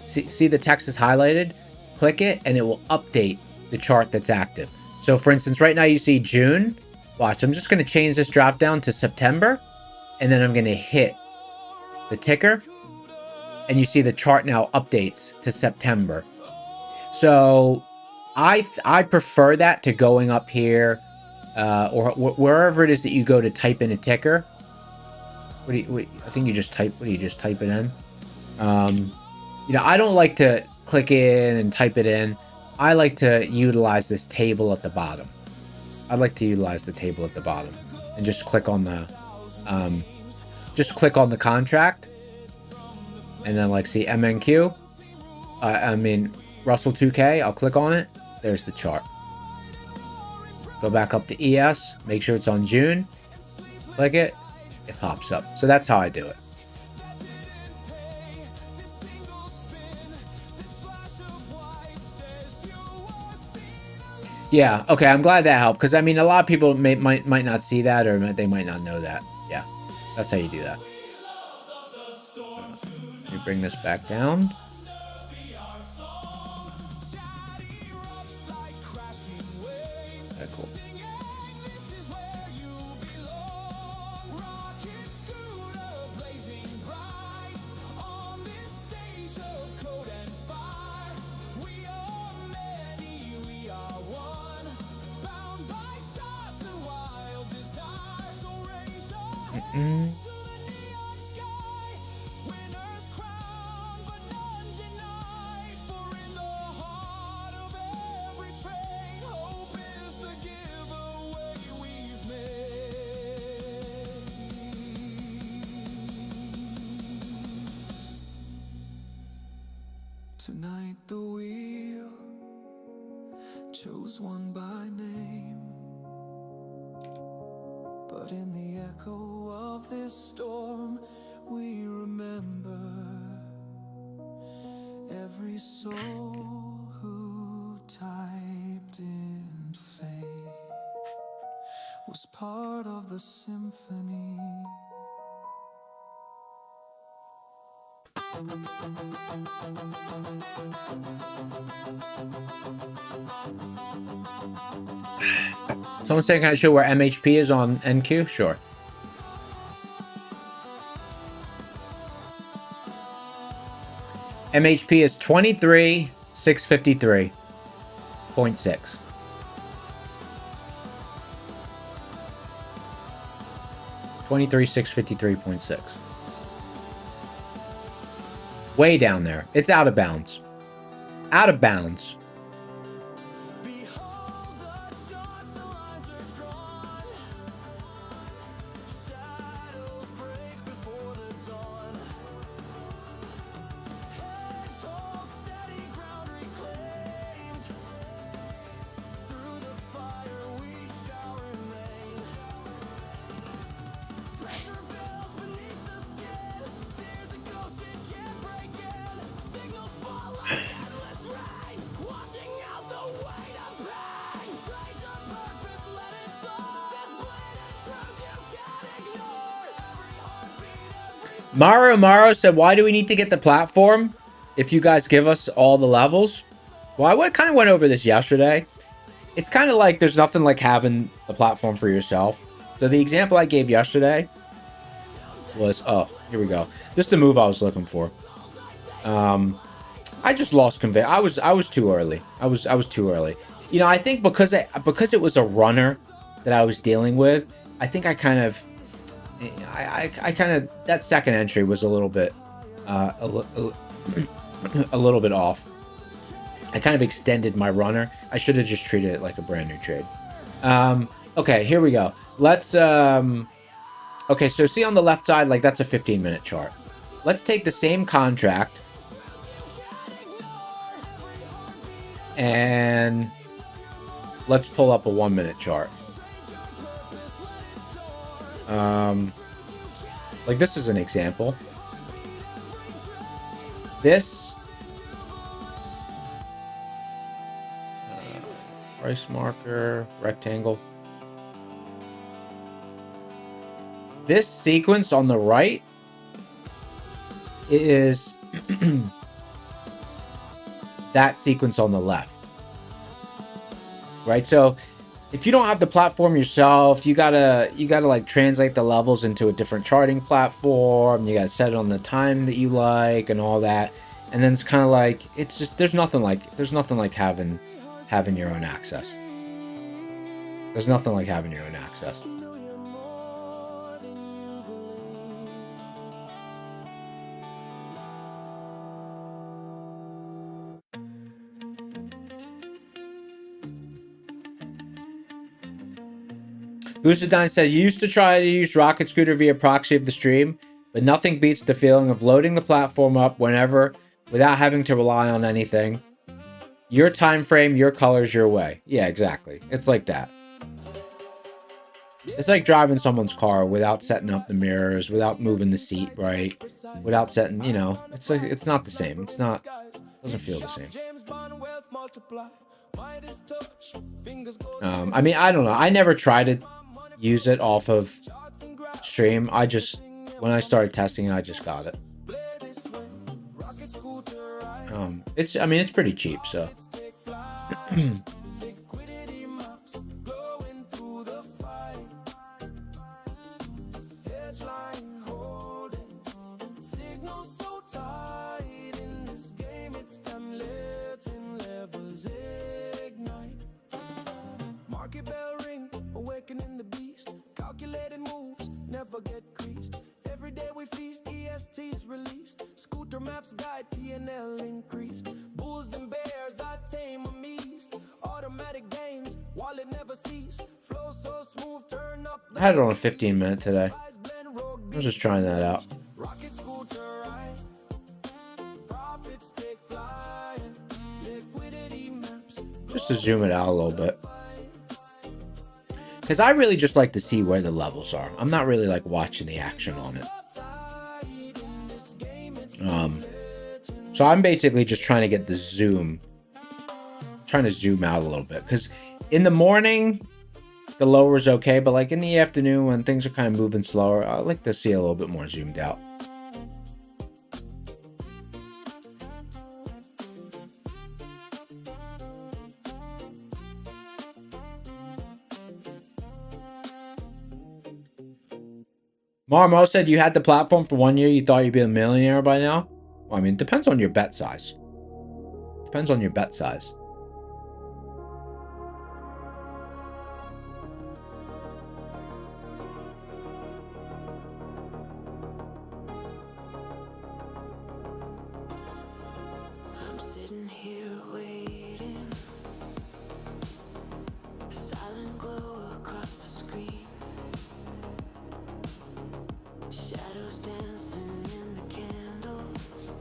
See the text is highlighted. Click it, and it will update the chart that's active. So for instance, right now you see June. Watch, I'm just going to change this drop down to September, and then I'm going to hit the ticker, and you see the chart now updates to September. So I prefer that to going up here, or wherever it is that you go to type in a ticker. I think you just type. What do you just type it in? I don't like to click in and type it in. I like to utilize this table at the bottom. I'd like to utilize the table at the bottom and just click on the contract, and then, like, see MNQ. Russell 2K, I'll click on it. There's the chart. Go back up to ES. Make sure it's on June. Click it. It pops up. So that's how I do it. Yeah, okay, I'm glad that helped, because I mean, a lot of people might not see that, or they might not know that. Yeah, that's how you do that. Let me bring this back down. Okay, cool. Tonight the wheel chose one by name, but in the echo of this storm we remember every soul who typed in fate was part of the symphony. Someone saying, can I show where MHP is on NQ? Sure. MHP is 23,653.6. $23,653.6. Way down there. It's out of bounds. Out of bounds. Maro said, why do we need to get the platform if you guys give us all the levels? Well, I kind of went over this yesterday. It's kind of like there's nothing like having the platform for yourself. So the example I gave yesterday was, oh, here we go. This is the move I was looking for. I just lost conviction. I was too early. I was too early. You know, I think because it was a runner that I was dealing with, I think I kind of that second entry was a little bit a little bit off. I kind of extended my runner. I should have just treated it like a brand new trade. Okay, here we go. Let's okay, so see on the left side, like that's a 15-minute chart. Let's take the same contract and let's pull up a 1-minute chart. Like this is an example. This price marker, rectangle. This sequence on the right is that sequence on the left. Right? So if you don't have the platform yourself, you gotta like translate the levels into a different charting platform. You gotta set it on the time that you like and all that. And then it's kind of like, it's just, there's nothing like having your own access. There's nothing like having your own access. Goosedine said, you used to try to use Rocket Scooter via proxy of the stream, but nothing beats the feeling of loading the platform up whenever without having to rely on anything. Your time frame, your colors, your way. Yeah, exactly. It's like that. It's like driving someone's car without setting up the mirrors, without moving the seat right, without setting, you know, it's like, it's not the same. It's not, doesn't feel the same. I mean, I don't know. I never tried to use it off of stream. I just, when I started testing it, I just got it. It's, I mean, it's pretty cheap, so. I had it on a 15-minute today. I was just trying that out. Just to zoom it out a little bit. Because I really just like to see where the levels are. I'm not really like watching the action on it. So I'm basically just trying to get the zoom. Trying to zoom out a little bit. Because in the morning, the lower is okay. But like in the afternoon, when things are kind of moving slower, I like to see a little bit more zoomed out. Marmo said you had the platform for 1 year. You thought you'd be a millionaire by now? Well, I mean, it depends on your bet size. Depends on your bet size. I'm sitting here waiting. Silent glow across the screen. Shadows dancing in the candles.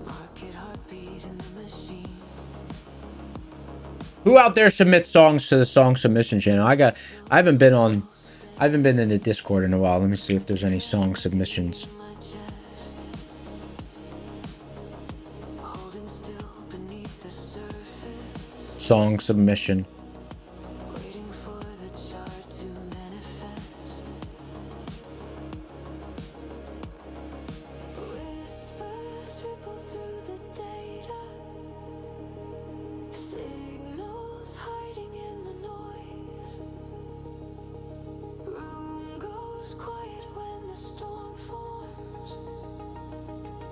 Market heartbeat in the machine. Who out there submits songs to the song submission channel? I haven't been in the Discord in a while. Let me see if there's any song submissions. My chest. Holding still beneath the surface. Song submission. Waiting for the chart to manifest. Whispers ripple through the data. Signals hiding in the noise. Room goes quiet when the storm forms.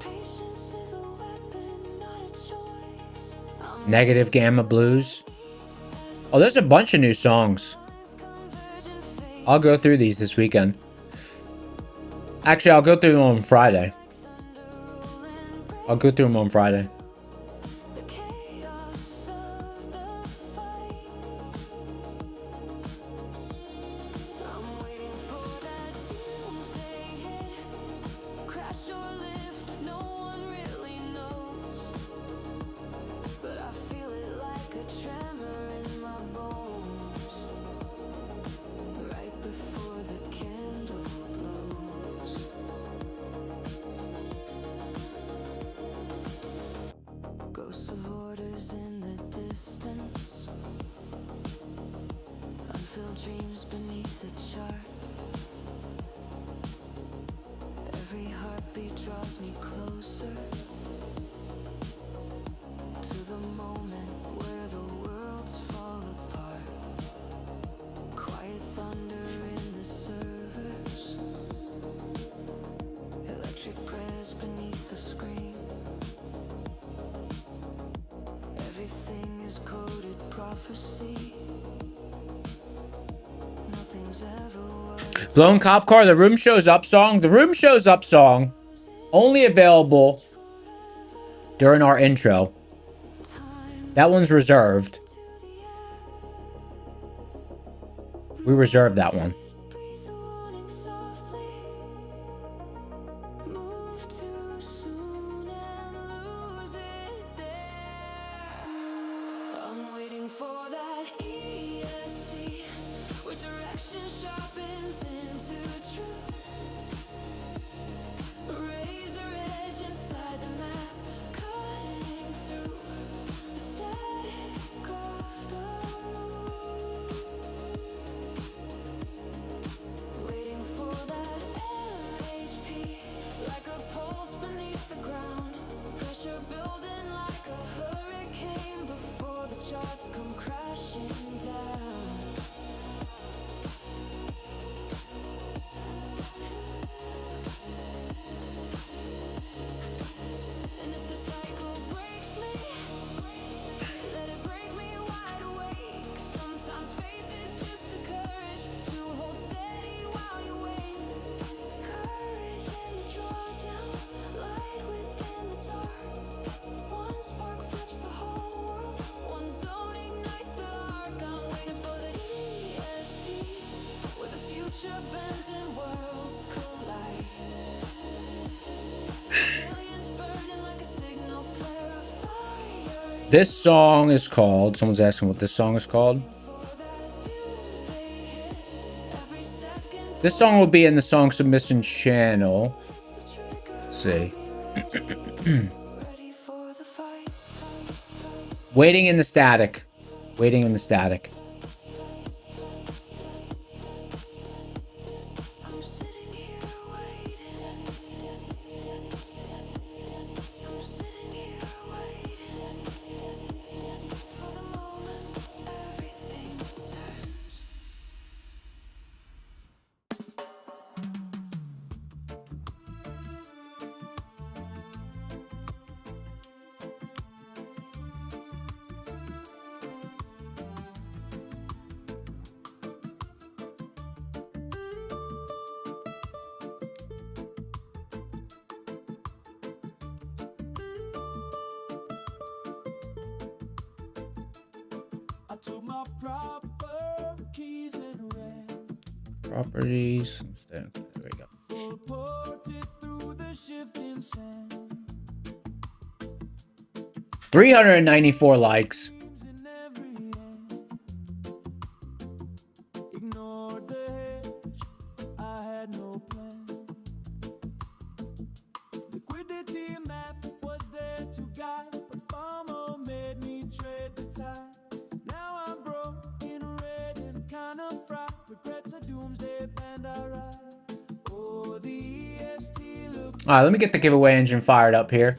Patience is a weapon, not a choice. Negative Gamma Blues. Oh, there's a bunch of new songs. I'll go through these this weekend. Actually, I'll go through them on Friday. I'll go through them on Friday. The chaos of the fight. I'm waiting for that doomsday hit. Crash or lift, no one really knows. But I feel it like a tremor in my bones. Right before the candle blows. Ghosts of orders in the distance. Unfilled dreams beneath the chart. Every heartbeat draws me closer to the moment where the worlds fall apart. Quiet thunder in the servers. Electric prayers beneath the screen. Everything is coded prophecy. Nothing's ever what Blown Cop Car, The Room Shows Up song. The Room Shows Up song. Only available during our intro. time That one's reserved. to the air. We reserved that one. Breeze a warning softly. Move too soon and lose it there. I'm waiting for that EST. This song is called, someone's asking what this song is called. This song will be in the song submission channel. Let's see. Waiting in the Static. Waiting in the Static. Properties. There we go. 394 likes. All right, let me get the giveaway engine fired up here.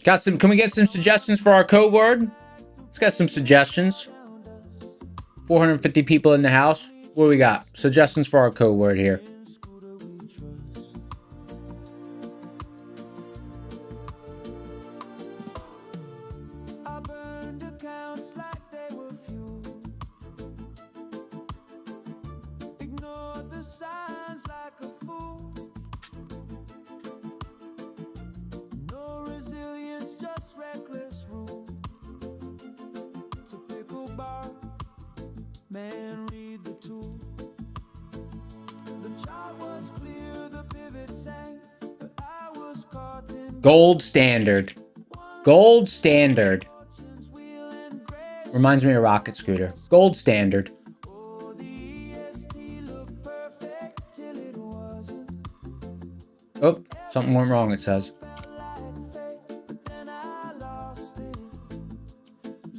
Got some, can we get some suggestions for our code word? Let's get some suggestions. 450 people in the house. What do we got? Suggestions for our code word here. Man, read the tool. The chart was clear, the pivot sang, but I was caught in Gold standard. Gold standard. Reminds me of Rocket Scooter. Gold standard. Oh, something went wrong, it says.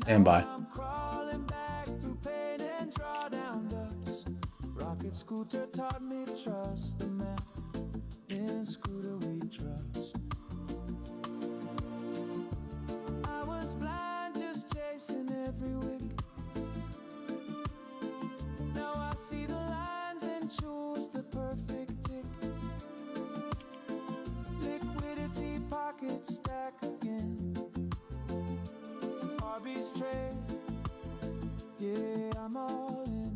Stand by. Scooter taught me trust the man. In Scooter we trust. I was blind, just chasing every wick. Now I see the lines and choose the perfect tick. Liquidity pocket stack again. Arby's trade. Yeah, I'm all in.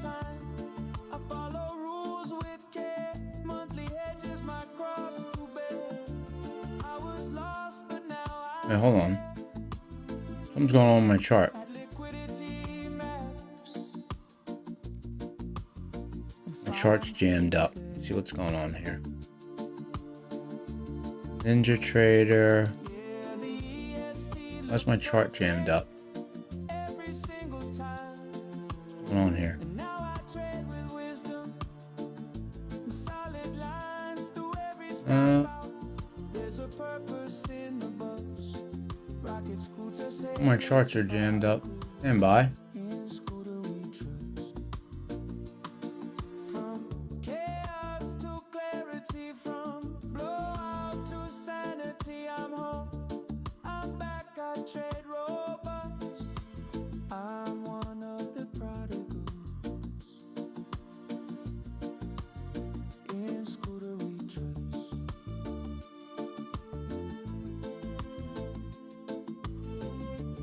I follow rules with care. Monthly hedges my cross to bear. I was lost, but now I Hey, hold on. Something's going on with my chart. My chart's jammed up. Let's see what's going on here. Ninja Trader. Why's my chart jammed up? What's going on here? My charts are jammed up. Stand by.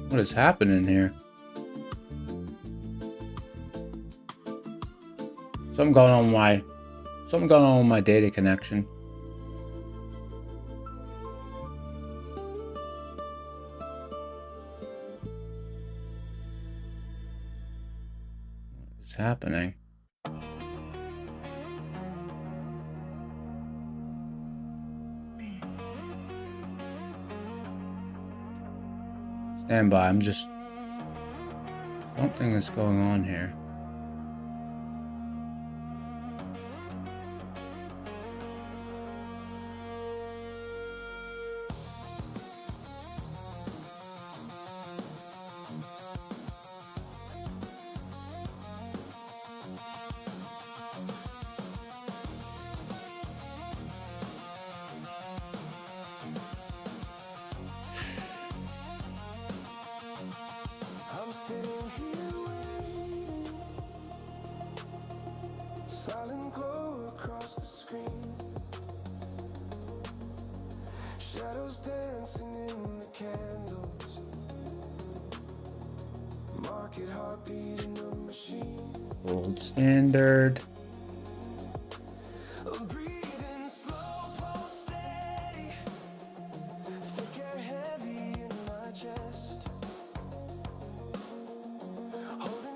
What is happening here? Something going on with my data connection. What is happening? Stand by. I'm just... Something is going on here. I'm sitting here waiting. Silent glow across the screen. Shadows dancing in the candles. Market heartbeat in the machine. Gold standard. Breathing slow, pulse steady. Thick air heavy in my chest.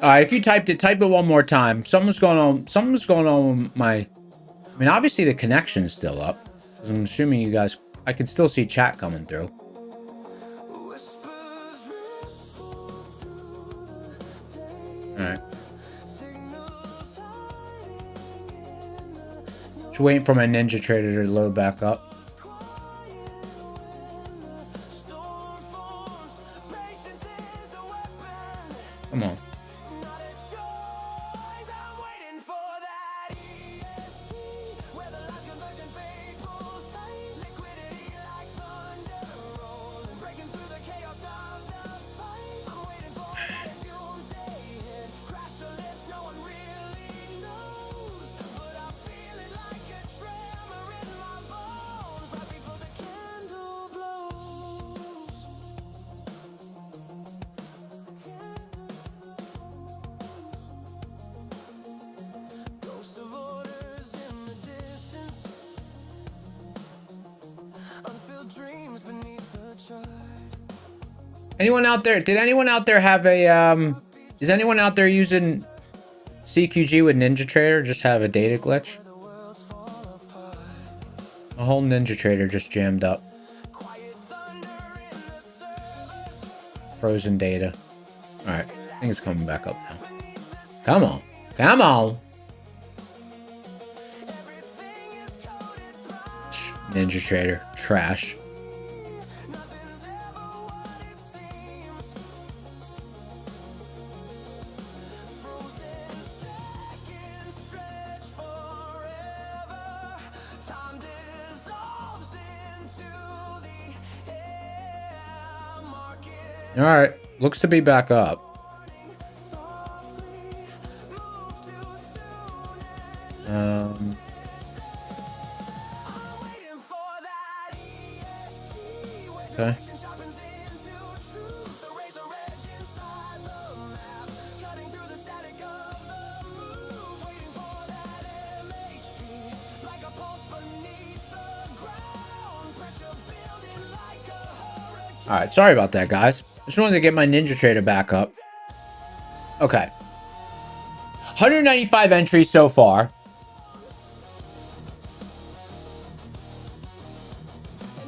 If you typed it, type it one more time. Something's going on. Something's going on with my... I mean, obviously the connection's still up. 'Cause I'm assuming you guys... I can still see chat coming through. Whispers ripple through the day. Alright. Signals hiding in the Just waiting for my Ninja Trader to load back up. storm forms. Patience is a weapon. Come on. Not a choice. I'm waiting for that EST, where the last convergent fade pulls tight. Liquidity like thunder rolling, breaking through the chaos of the fight. I'm waiting for that doomsday hit. Crash or lift, no one really knows, but I feel it like a tremor in my bones right before the candle blows. Ghosts of orders in the distance, unfilled dreams beneath the chart. Anyone out there? Did anyone out there have a... Is anyone out there using CQG with Ninja Trader? Just have a data glitch? The worlds fall apart. A whole Ninja Trader just jammed up. Quiet thunder in the servers. Frozen data. Alright. I think it's coming back up now. Come on. Come on. Everything is coded bright. Ninja Trader. Trash. Nothing's ever what it seems. Frozen seconds stretch forever. Time dissolves into the air. Market Alright. Looks to be back up. softly move too soon. Um... I'm waiting for that EST, where Okay. direction sharpens into truth. The razor edge inside the map, cutting through the static of the move. Waiting for that MHP, like a pulse beneath the ground. Pressure building like a hurricane. Alright, sorry about that, guys. Just wanted to get my Ninja Trader back up. Okay. 195 entries so far.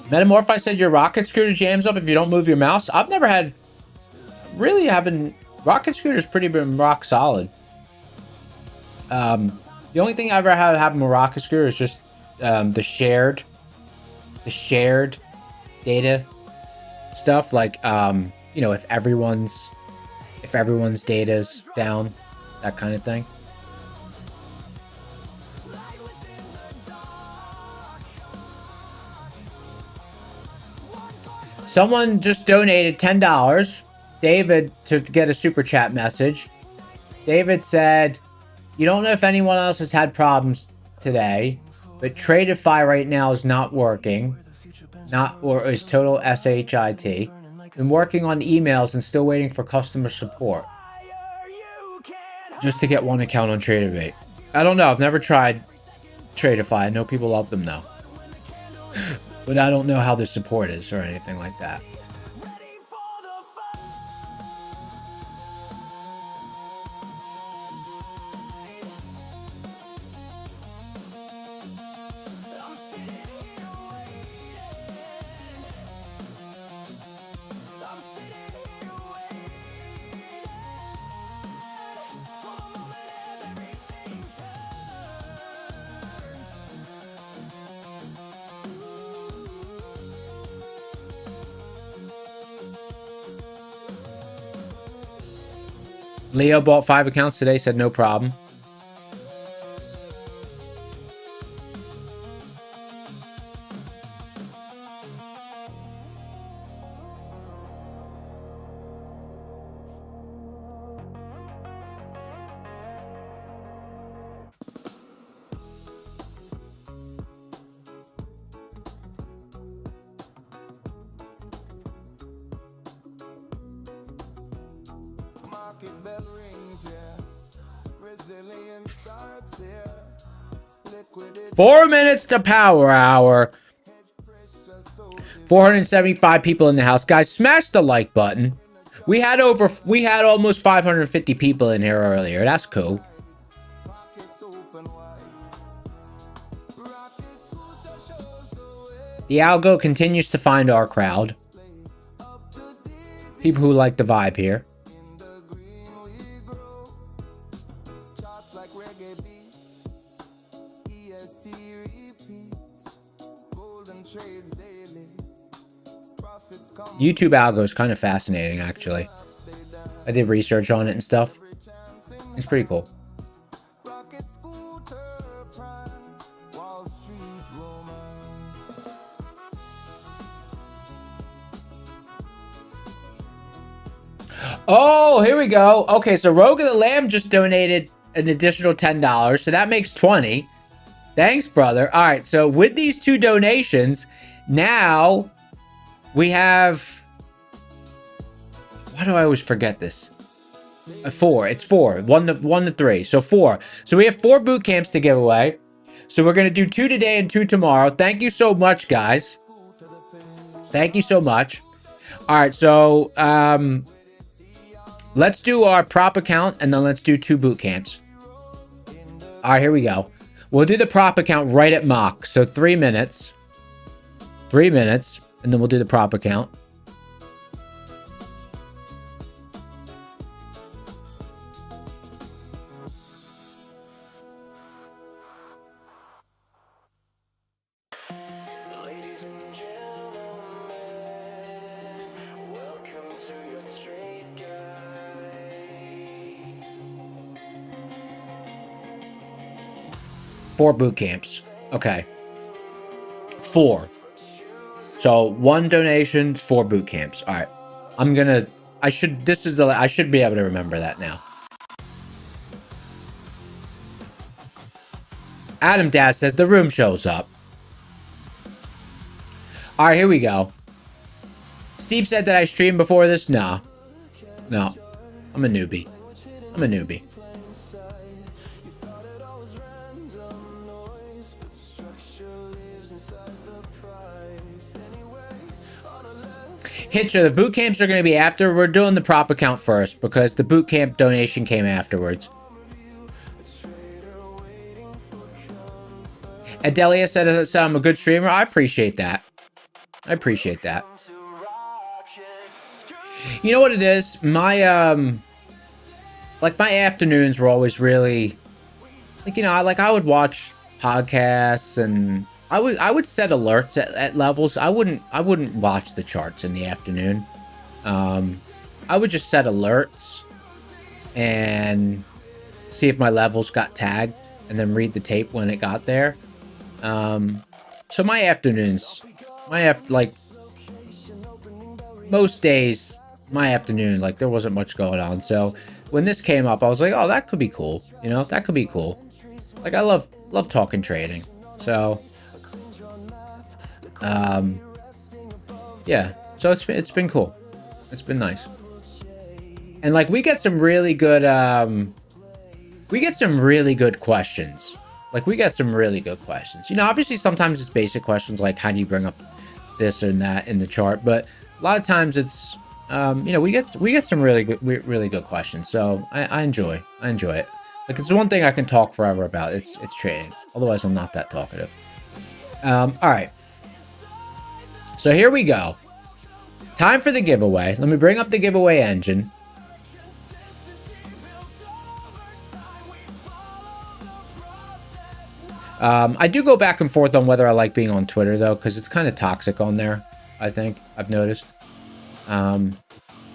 Metamorph, I said your rocket scooter jams up if you don't move your mouse. I've never had... Really haven't... Rocket scooter's pretty been rock solid. The only thing I've ever had happen with rocket scooter is just the shared data stuff. Like, you know, if everyone's data's down, that kind of thing. Someone just donated $10, David, to get a super chat message. David said, "You don't know if anyone else has had problems today, but Tradify right now is not working. Or is total SHIT. Been working on emails and still waiting for customer support. Just to get one account on Tradivate." I don't know. I've never tried Tradify. I know people love them though. But I don't know how the support is or anything like that. Ready for the fight. I'm sitting here waiting. I'm sitting here Leo bought 5 accounts today, said no problem. Market bell rings, yeah. Resilience starts here. Liquidity 4 minutes to power hour. 475 people in the house. Guys, smash the like button. We had almost 550 people in here earlier. That's cool. pockets open wide. Rocket scooter shows the way. The algo continues to find our crowd. Up to date People who like the vibe here. in the green we grow. Charts like reggae beats. EST repeats. Golden trades daily. Profits come. YouTube algo is kind of fascinating, actually. I did research on it and stuff. It's pretty cool. Rocket scooter prance. Wall Street romance. Oh, here we go. Okay, so Rogue of the Lamb just donated an additional $10, so that makes 20. Thanks, brother. All right, so with these 2 donations, now we have... Why do I always forget this? 4. It's 4. 1 to 3. So 4. So we have 4 boot camps to give away. So we're going to do 2 today and 2 tomorrow. Thank you so much, guys. Thank you so much. All right, so let's do our prop account, and then let's do 2 boot camps. All right, here we go. We'll do the prop account right at mock. So 3 minutes. 3 minutes, and then we'll do the prop account. Ladies and gentlemen, welcome to your trade guide. 4 boot camps. Okay. 4. So 1 donation, 4 boot camps. All right. I should be able to remember that now. Adam Daz says the room shows up. All right, here we go. Steve said that I streamed before this. No. No. I'm a newbie. I'm a newbie. You thought it all was random noise, but structure lives inside the price. Anyway, on a left. Hitcher, the boot camps are going to be after. We're doing the prop account first because the boot camp donation came afterwards. Adelia said I'm a good streamer. I appreciate that. I appreciate that. You know what it is? My like my afternoons were always really like, you know, I would watch podcasts, and I would set alerts at levels. I wouldn't watch the charts in the afternoon. I would just set alerts and see if my levels got tagged, and then read the tape when it got there. So my afternoons, like most days, my afternoon, like there wasn't much going on. So when this came up, I was like, oh, that could be cool. You know, that could be cool. Like I love talking trading. So, yeah. So it's been cool. It's been nice. And like we get some really good questions. Like we get some really good questions. You know, obviously sometimes it's basic questions like how do you bring up this and that in the chart, but a lot of times it's you know, we get some really good questions. So I enjoy it. Like it's one thing I can talk forever about. It's trading. Otherwise I'm not that talkative. All right. So here we go. Time for the giveaway. Let me bring up the giveaway engine. I do go back and forth on whether I like being on Twitter, though, because it's kind of toxic on there, I think. I've noticed. People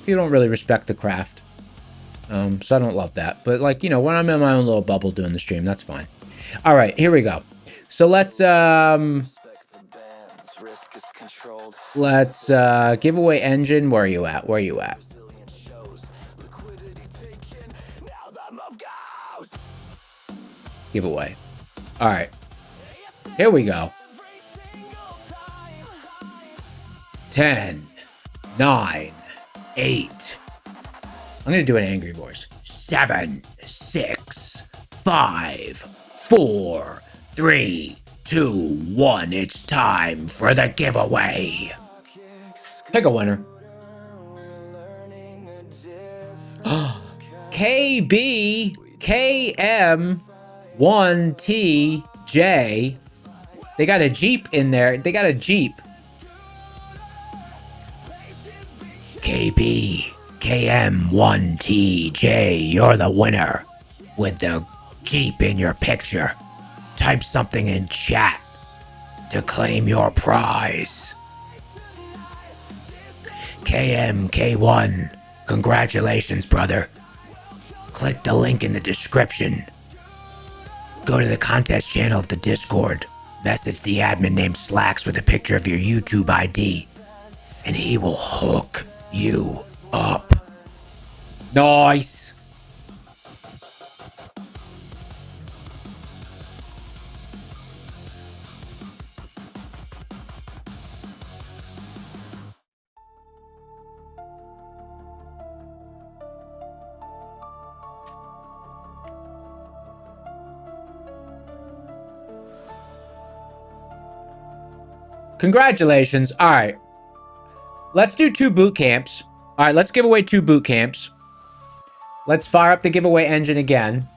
don't really respect the craft. So I don't love that. But like, you know, when I'm in my own little bubble doing the stream, that's fine. All right, here we go. So let's giveaway engine. Where are you at? Where are you at? Giveaway. All right. Here we go. 10, 9, 8. I'm going to do an angry voice. 7, 6, 5, 4, 3, 2, 1. It's time for the giveaway. Pick a winner. KB, KM, 1TJ. They got a Jeep in there. They got a Jeep. KB, KM1TJ, you're the winner with the Jeep in your picture. Type something in chat to claim your prize. KMK1, congratulations, brother. Click the link in the description. Go to the contest channel of the Discord. Message the admin named Slacks with a picture of your YouTube ID, and he will hook you up. Nice. Congratulations. All right. Let's do 2 boot camps. All right, let's give away 2 boot camps. Let's fire up the giveaway engine again.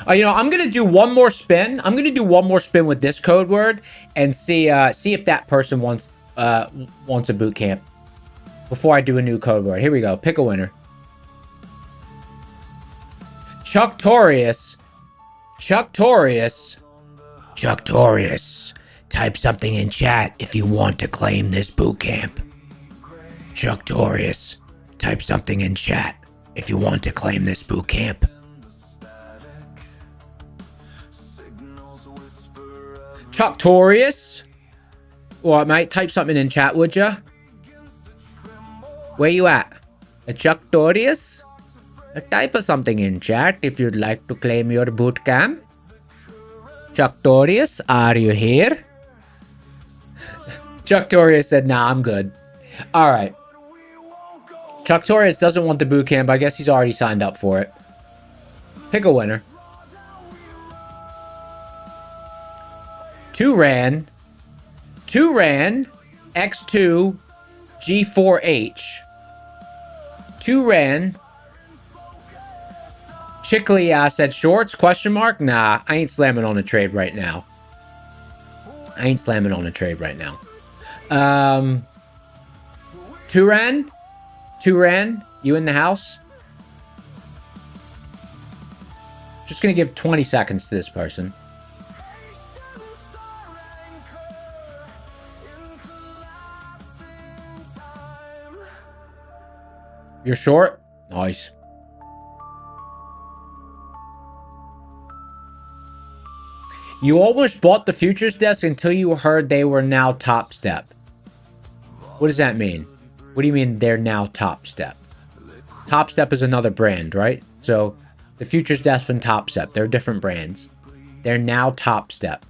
You know, I'm going to do one more spin. I'm going to do one more spin with this code word and see if that person wants a boot camp before I do a new code word. Here we go. Pick a winner. Chucktorius. Chucktorius. Chucktorius. Type something in chat if you want to claim this boot camp. Chucktorius. Type something in chat if you want to claim this boot camp. Chucktorius. Well, mate, type something in chat, would ya? Where you at? A Chucktorius? Type something in chat if you'd like to claim your boot camp. Chucktorius, are you here? Chucktorius said, nah, I'm good. All right. Chucktorius doesn't want the boot camp. I guess he's already signed up for it. Pick a winner. Turan X2 G4H. Turan. Chickley said shorts, question mark? Nah, I ain't slamming on a trade right now. Turan, you in the house? Just gonna give 20 seconds to this person. You're short? Nice. You almost bought the futures desk until you heard they were now Top Step. What does that mean? What do you mean they're now Top Step? Top Step is another brand, right? So the futures desk and Top Step, they're different brands. They're now Top Step.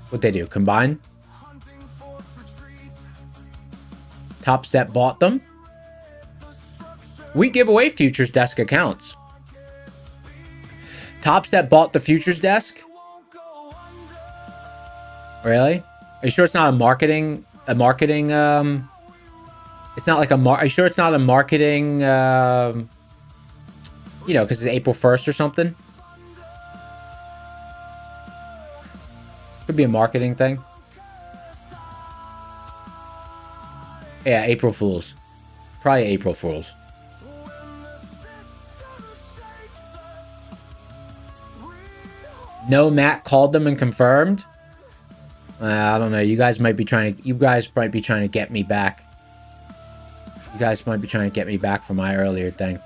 What they do? Combine? Top Step bought them. We give away futures desk accounts. Top Step bought the futures desk? Really? Are you sure it's not a marketing, it's not like are you sure it's not a marketing, you know, because it's April 1st or something? Could be a marketing thing. Yeah, April Fools. Probably April Fools. No, Matt called them and confirmed. I don't know. You guys might be trying to get me back. You guys might be trying to get me back from my earlier thing.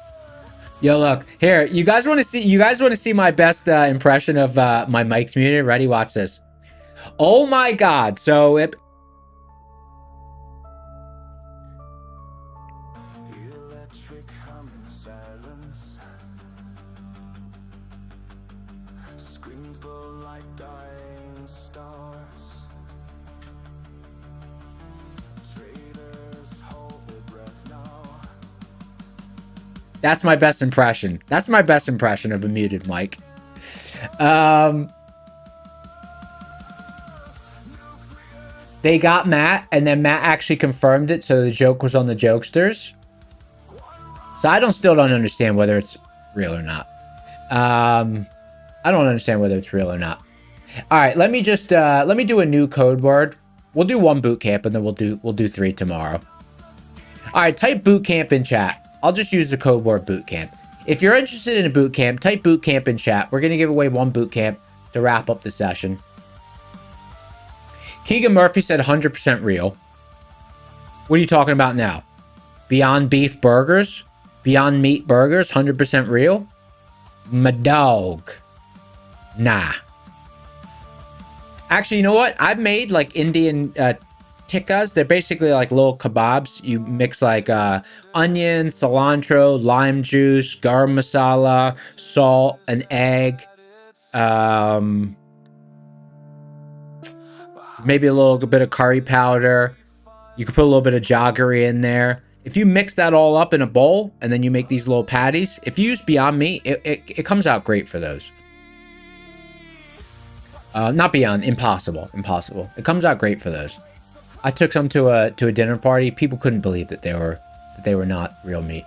Yo, look here. You guys want to see? You guys want to see my best impression of my mic's muted? Ready? Watch this. Oh my God! So it. Electric humming silence. Screams glow like dying stars. Traders hold their breath now. That's my best impression. That's my best impression of a muted mic. They got Matt, and then Matt actually confirmed it, so the joke was on the jokesters. So I still don't understand whether it's real or not. I don't understand whether it's real or not. All right, let me just let me do a new code word. We'll do 1 boot camp, and then we'll do 3 tomorrow. All right, type boot camp in chat. I'll just use the code word boot camp. If you're interested in a boot camp, type boot camp in chat. We're gonna give away 1 boot camp to wrap up the session. Keegan Murphy said 100% real. What are you talking about now? Beyond Beef burgers? Beyond Meat burgers? 100% real? My dog. Nah. Actually, you know what? I've made like Indian tikkas. They're basically like little kebabs. You mix like onion, cilantro, lime juice, garam masala, salt, an egg. Maybe a little bit of curry powder. You could put a little bit of jaggery in there. If you mix that all up in a bowl and then you make these little patties, if you use Beyond Meat, it comes out great for those. Not Beyond, Impossible. It comes out great for those. I took some to a dinner party. People couldn't believe that they were not real meat.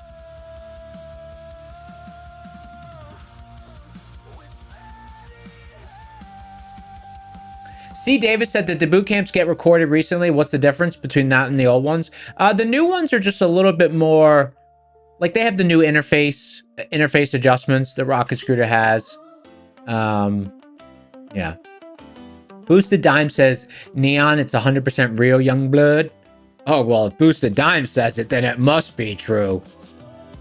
C. Davis said that the boot camps get recorded recently. What's the difference between that and the old ones? The new ones are just a little bit more, like they have the new interface adjustments that Rocket Scooter has. Yeah. Boosted Dime says, Neon, it's 100% real, young blood. Oh, well, if Boosted Dime says it, then it must be true.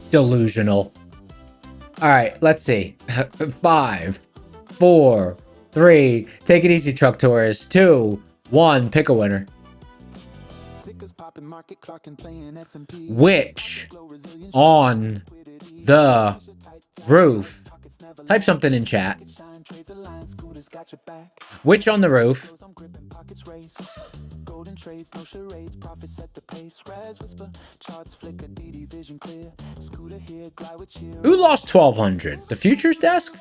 Delusional. All right, let's see. 5, 4, 3. Take it easy, truck tourists. 2, 1. Pick a winner. Which on the roof? Type something in chat. Which on the roof? Who lost 1,200? The futures desk?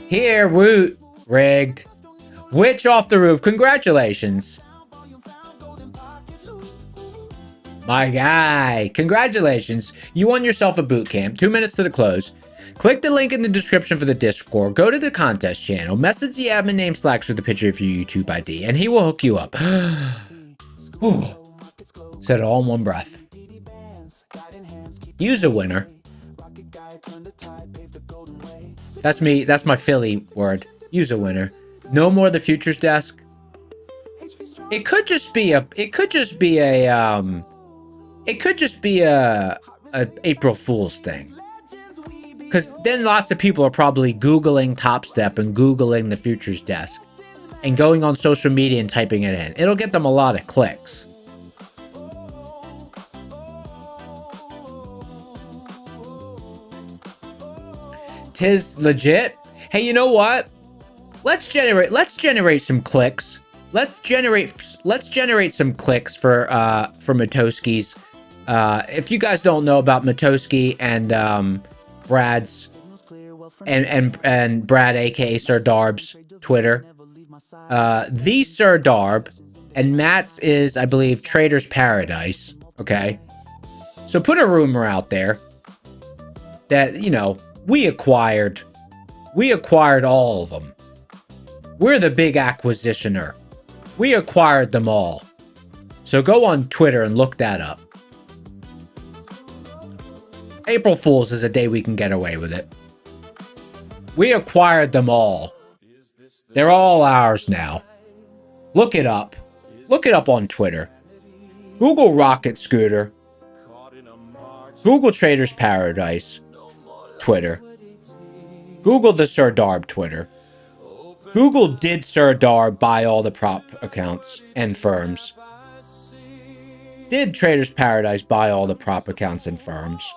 Here, Woot. Rigged. Which off the roof? Congratulations. My guy. Congratulations. You won yourself a boot camp. 2 minutes to the close. Click the link in the description for the Discord. Go to the contest channel. Message the admin name Slacks with a picture of your YouTube ID, and he will hook you up. Said it all in one breath. Use a winner. That's me. That's my Philly word. Use a winner. No more the futures desk. It could just be a April Fool's thing. Because then lots of people are probably Googling Top Step and Googling the futures desk and going on social media and typing it in. It'll get them a lot of clicks. Tis legit. Hey, you know what? Let's generate some clicks. Let's generate some clicks for Matoski's. If you guys don't know about Matoski and Brad's and Brad aka Sir Darb's Twitter, the Sir Darb, and Matt's is, I believe, Trader's Paradise. Okay, so put a rumor out there that, you know, we acquired all of them. We're the big acquisitioner. We acquired them all. So go on Twitter and look that up. April Fool's is a day we can get away with it. We acquired them all. They're all ours now. Look it up. Look it up on Twitter. Google Rocket Scooter, Google Traders Paradise, Twitter, Google the Sir Darb Twitter, Google did Sir Darb buy all the prop accounts and firms? Did Traders Paradise buy all the prop accounts and firms?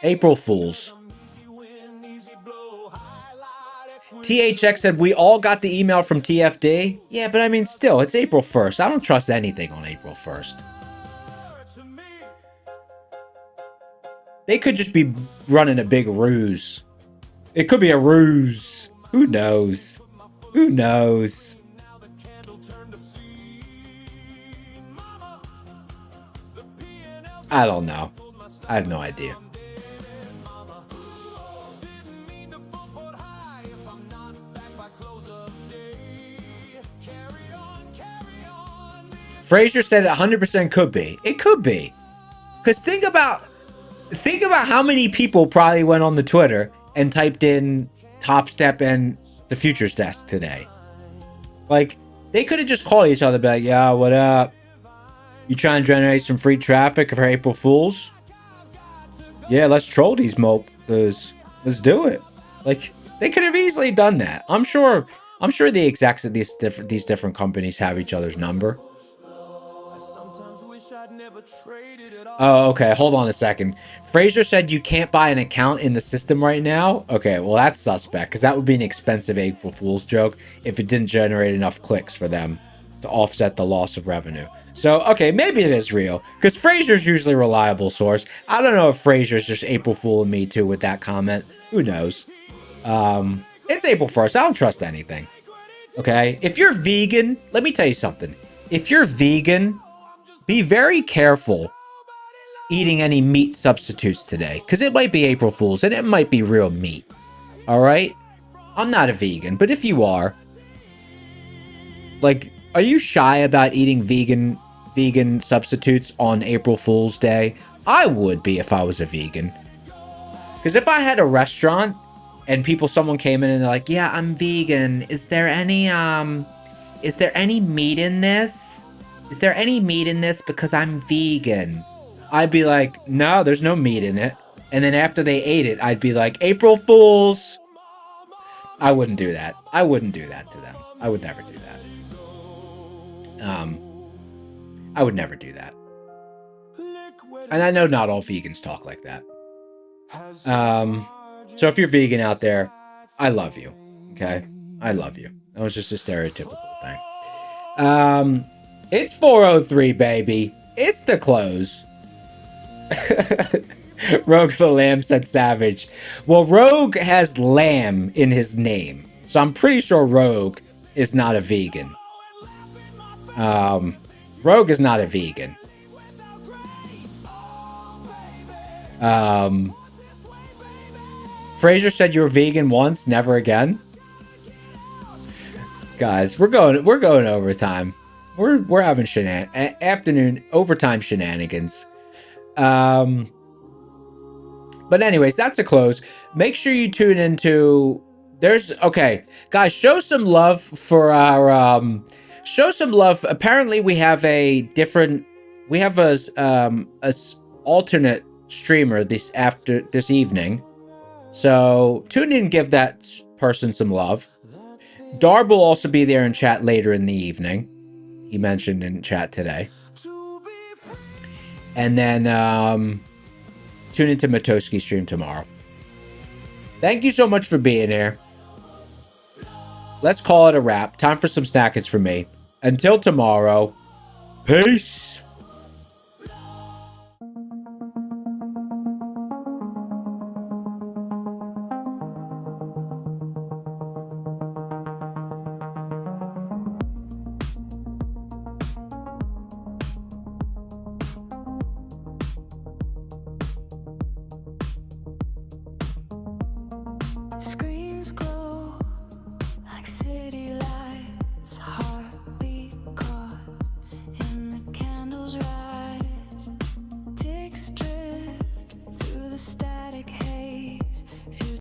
April Fools. THX said, we all got the email from TFD. Yeah, but I mean, still, it's April 1st. I don't trust anything on April 1st. They could just be running a big ruse. It could be a ruse. Who knows? Who knows? I don't know. I have no idea. Fraser said it 100% could be. It could be. Because think about how many people probably went on the Twitter and typed in Top Step and the Futures Desk today. Like, they could have just called each other, be like, yeah, what up? You trying to generate some free traffic for April Fools? Yeah, let's troll these mopes. Let's do it. Like, they could have easily done that. I'm sure the execs of these different companies have each other's number. Oh, okay. Hold on a second. Fraser said you can't buy an account in the system right now. Okay, well, that's suspect, because that would be an expensive April Fool's joke if it didn't generate enough clicks for them to offset the loss of revenue. So, okay, maybe it is real, because Fraser's usually a reliable source. I don't know if Fraser's just April Fooling me, too, with that comment. Who knows? It's April 1st. I don't trust anything. Okay? If you're vegan, let me tell you something. If you're vegan, be very careful eating any meat substitutes today, because it might be April Fool's and it might be real meat. All right? I'm not a vegan, but if you are, like, are you shy about eating vegan substitutes on April Fool's Day? I would be if I was a vegan. Because if I had a restaurant and someone came in and they're like, yeah, I'm vegan. Is there any meat in this? Is there any meat in this because I'm vegan? I'd be like, no, there's no meat in it. And then after they ate it, I'd be like, April Fools. I wouldn't do that. I wouldn't do that to them. I would never do that. I would never do that. And I know not all vegans talk like that. So if you're vegan out there, I love you. Okay? I love you. That was just a stereotypical thing. It's 4:03, baby. It's the close. Rogue the Lamb said savage. Well, Rogue has lamb in his name, so I'm pretty sure Rogue is not a vegan. Rogue is not a vegan. Fraser said you were vegan once, never again. Guys, we're going overtime. We're having afternoon overtime shenanigans. But anyways, that's a close. Make sure you tune into. Okay, guys, show some love for our. Show some love. Apparently, we have a alternate streamer this evening. So tune in, give that person some love. Darb will also be there in chat later in the evening. He mentioned in chat today. And then tune into Matoski's stream tomorrow. Thank you so much for being here. Let's call it a wrap. Time for some snackers for me. Until tomorrow, peace.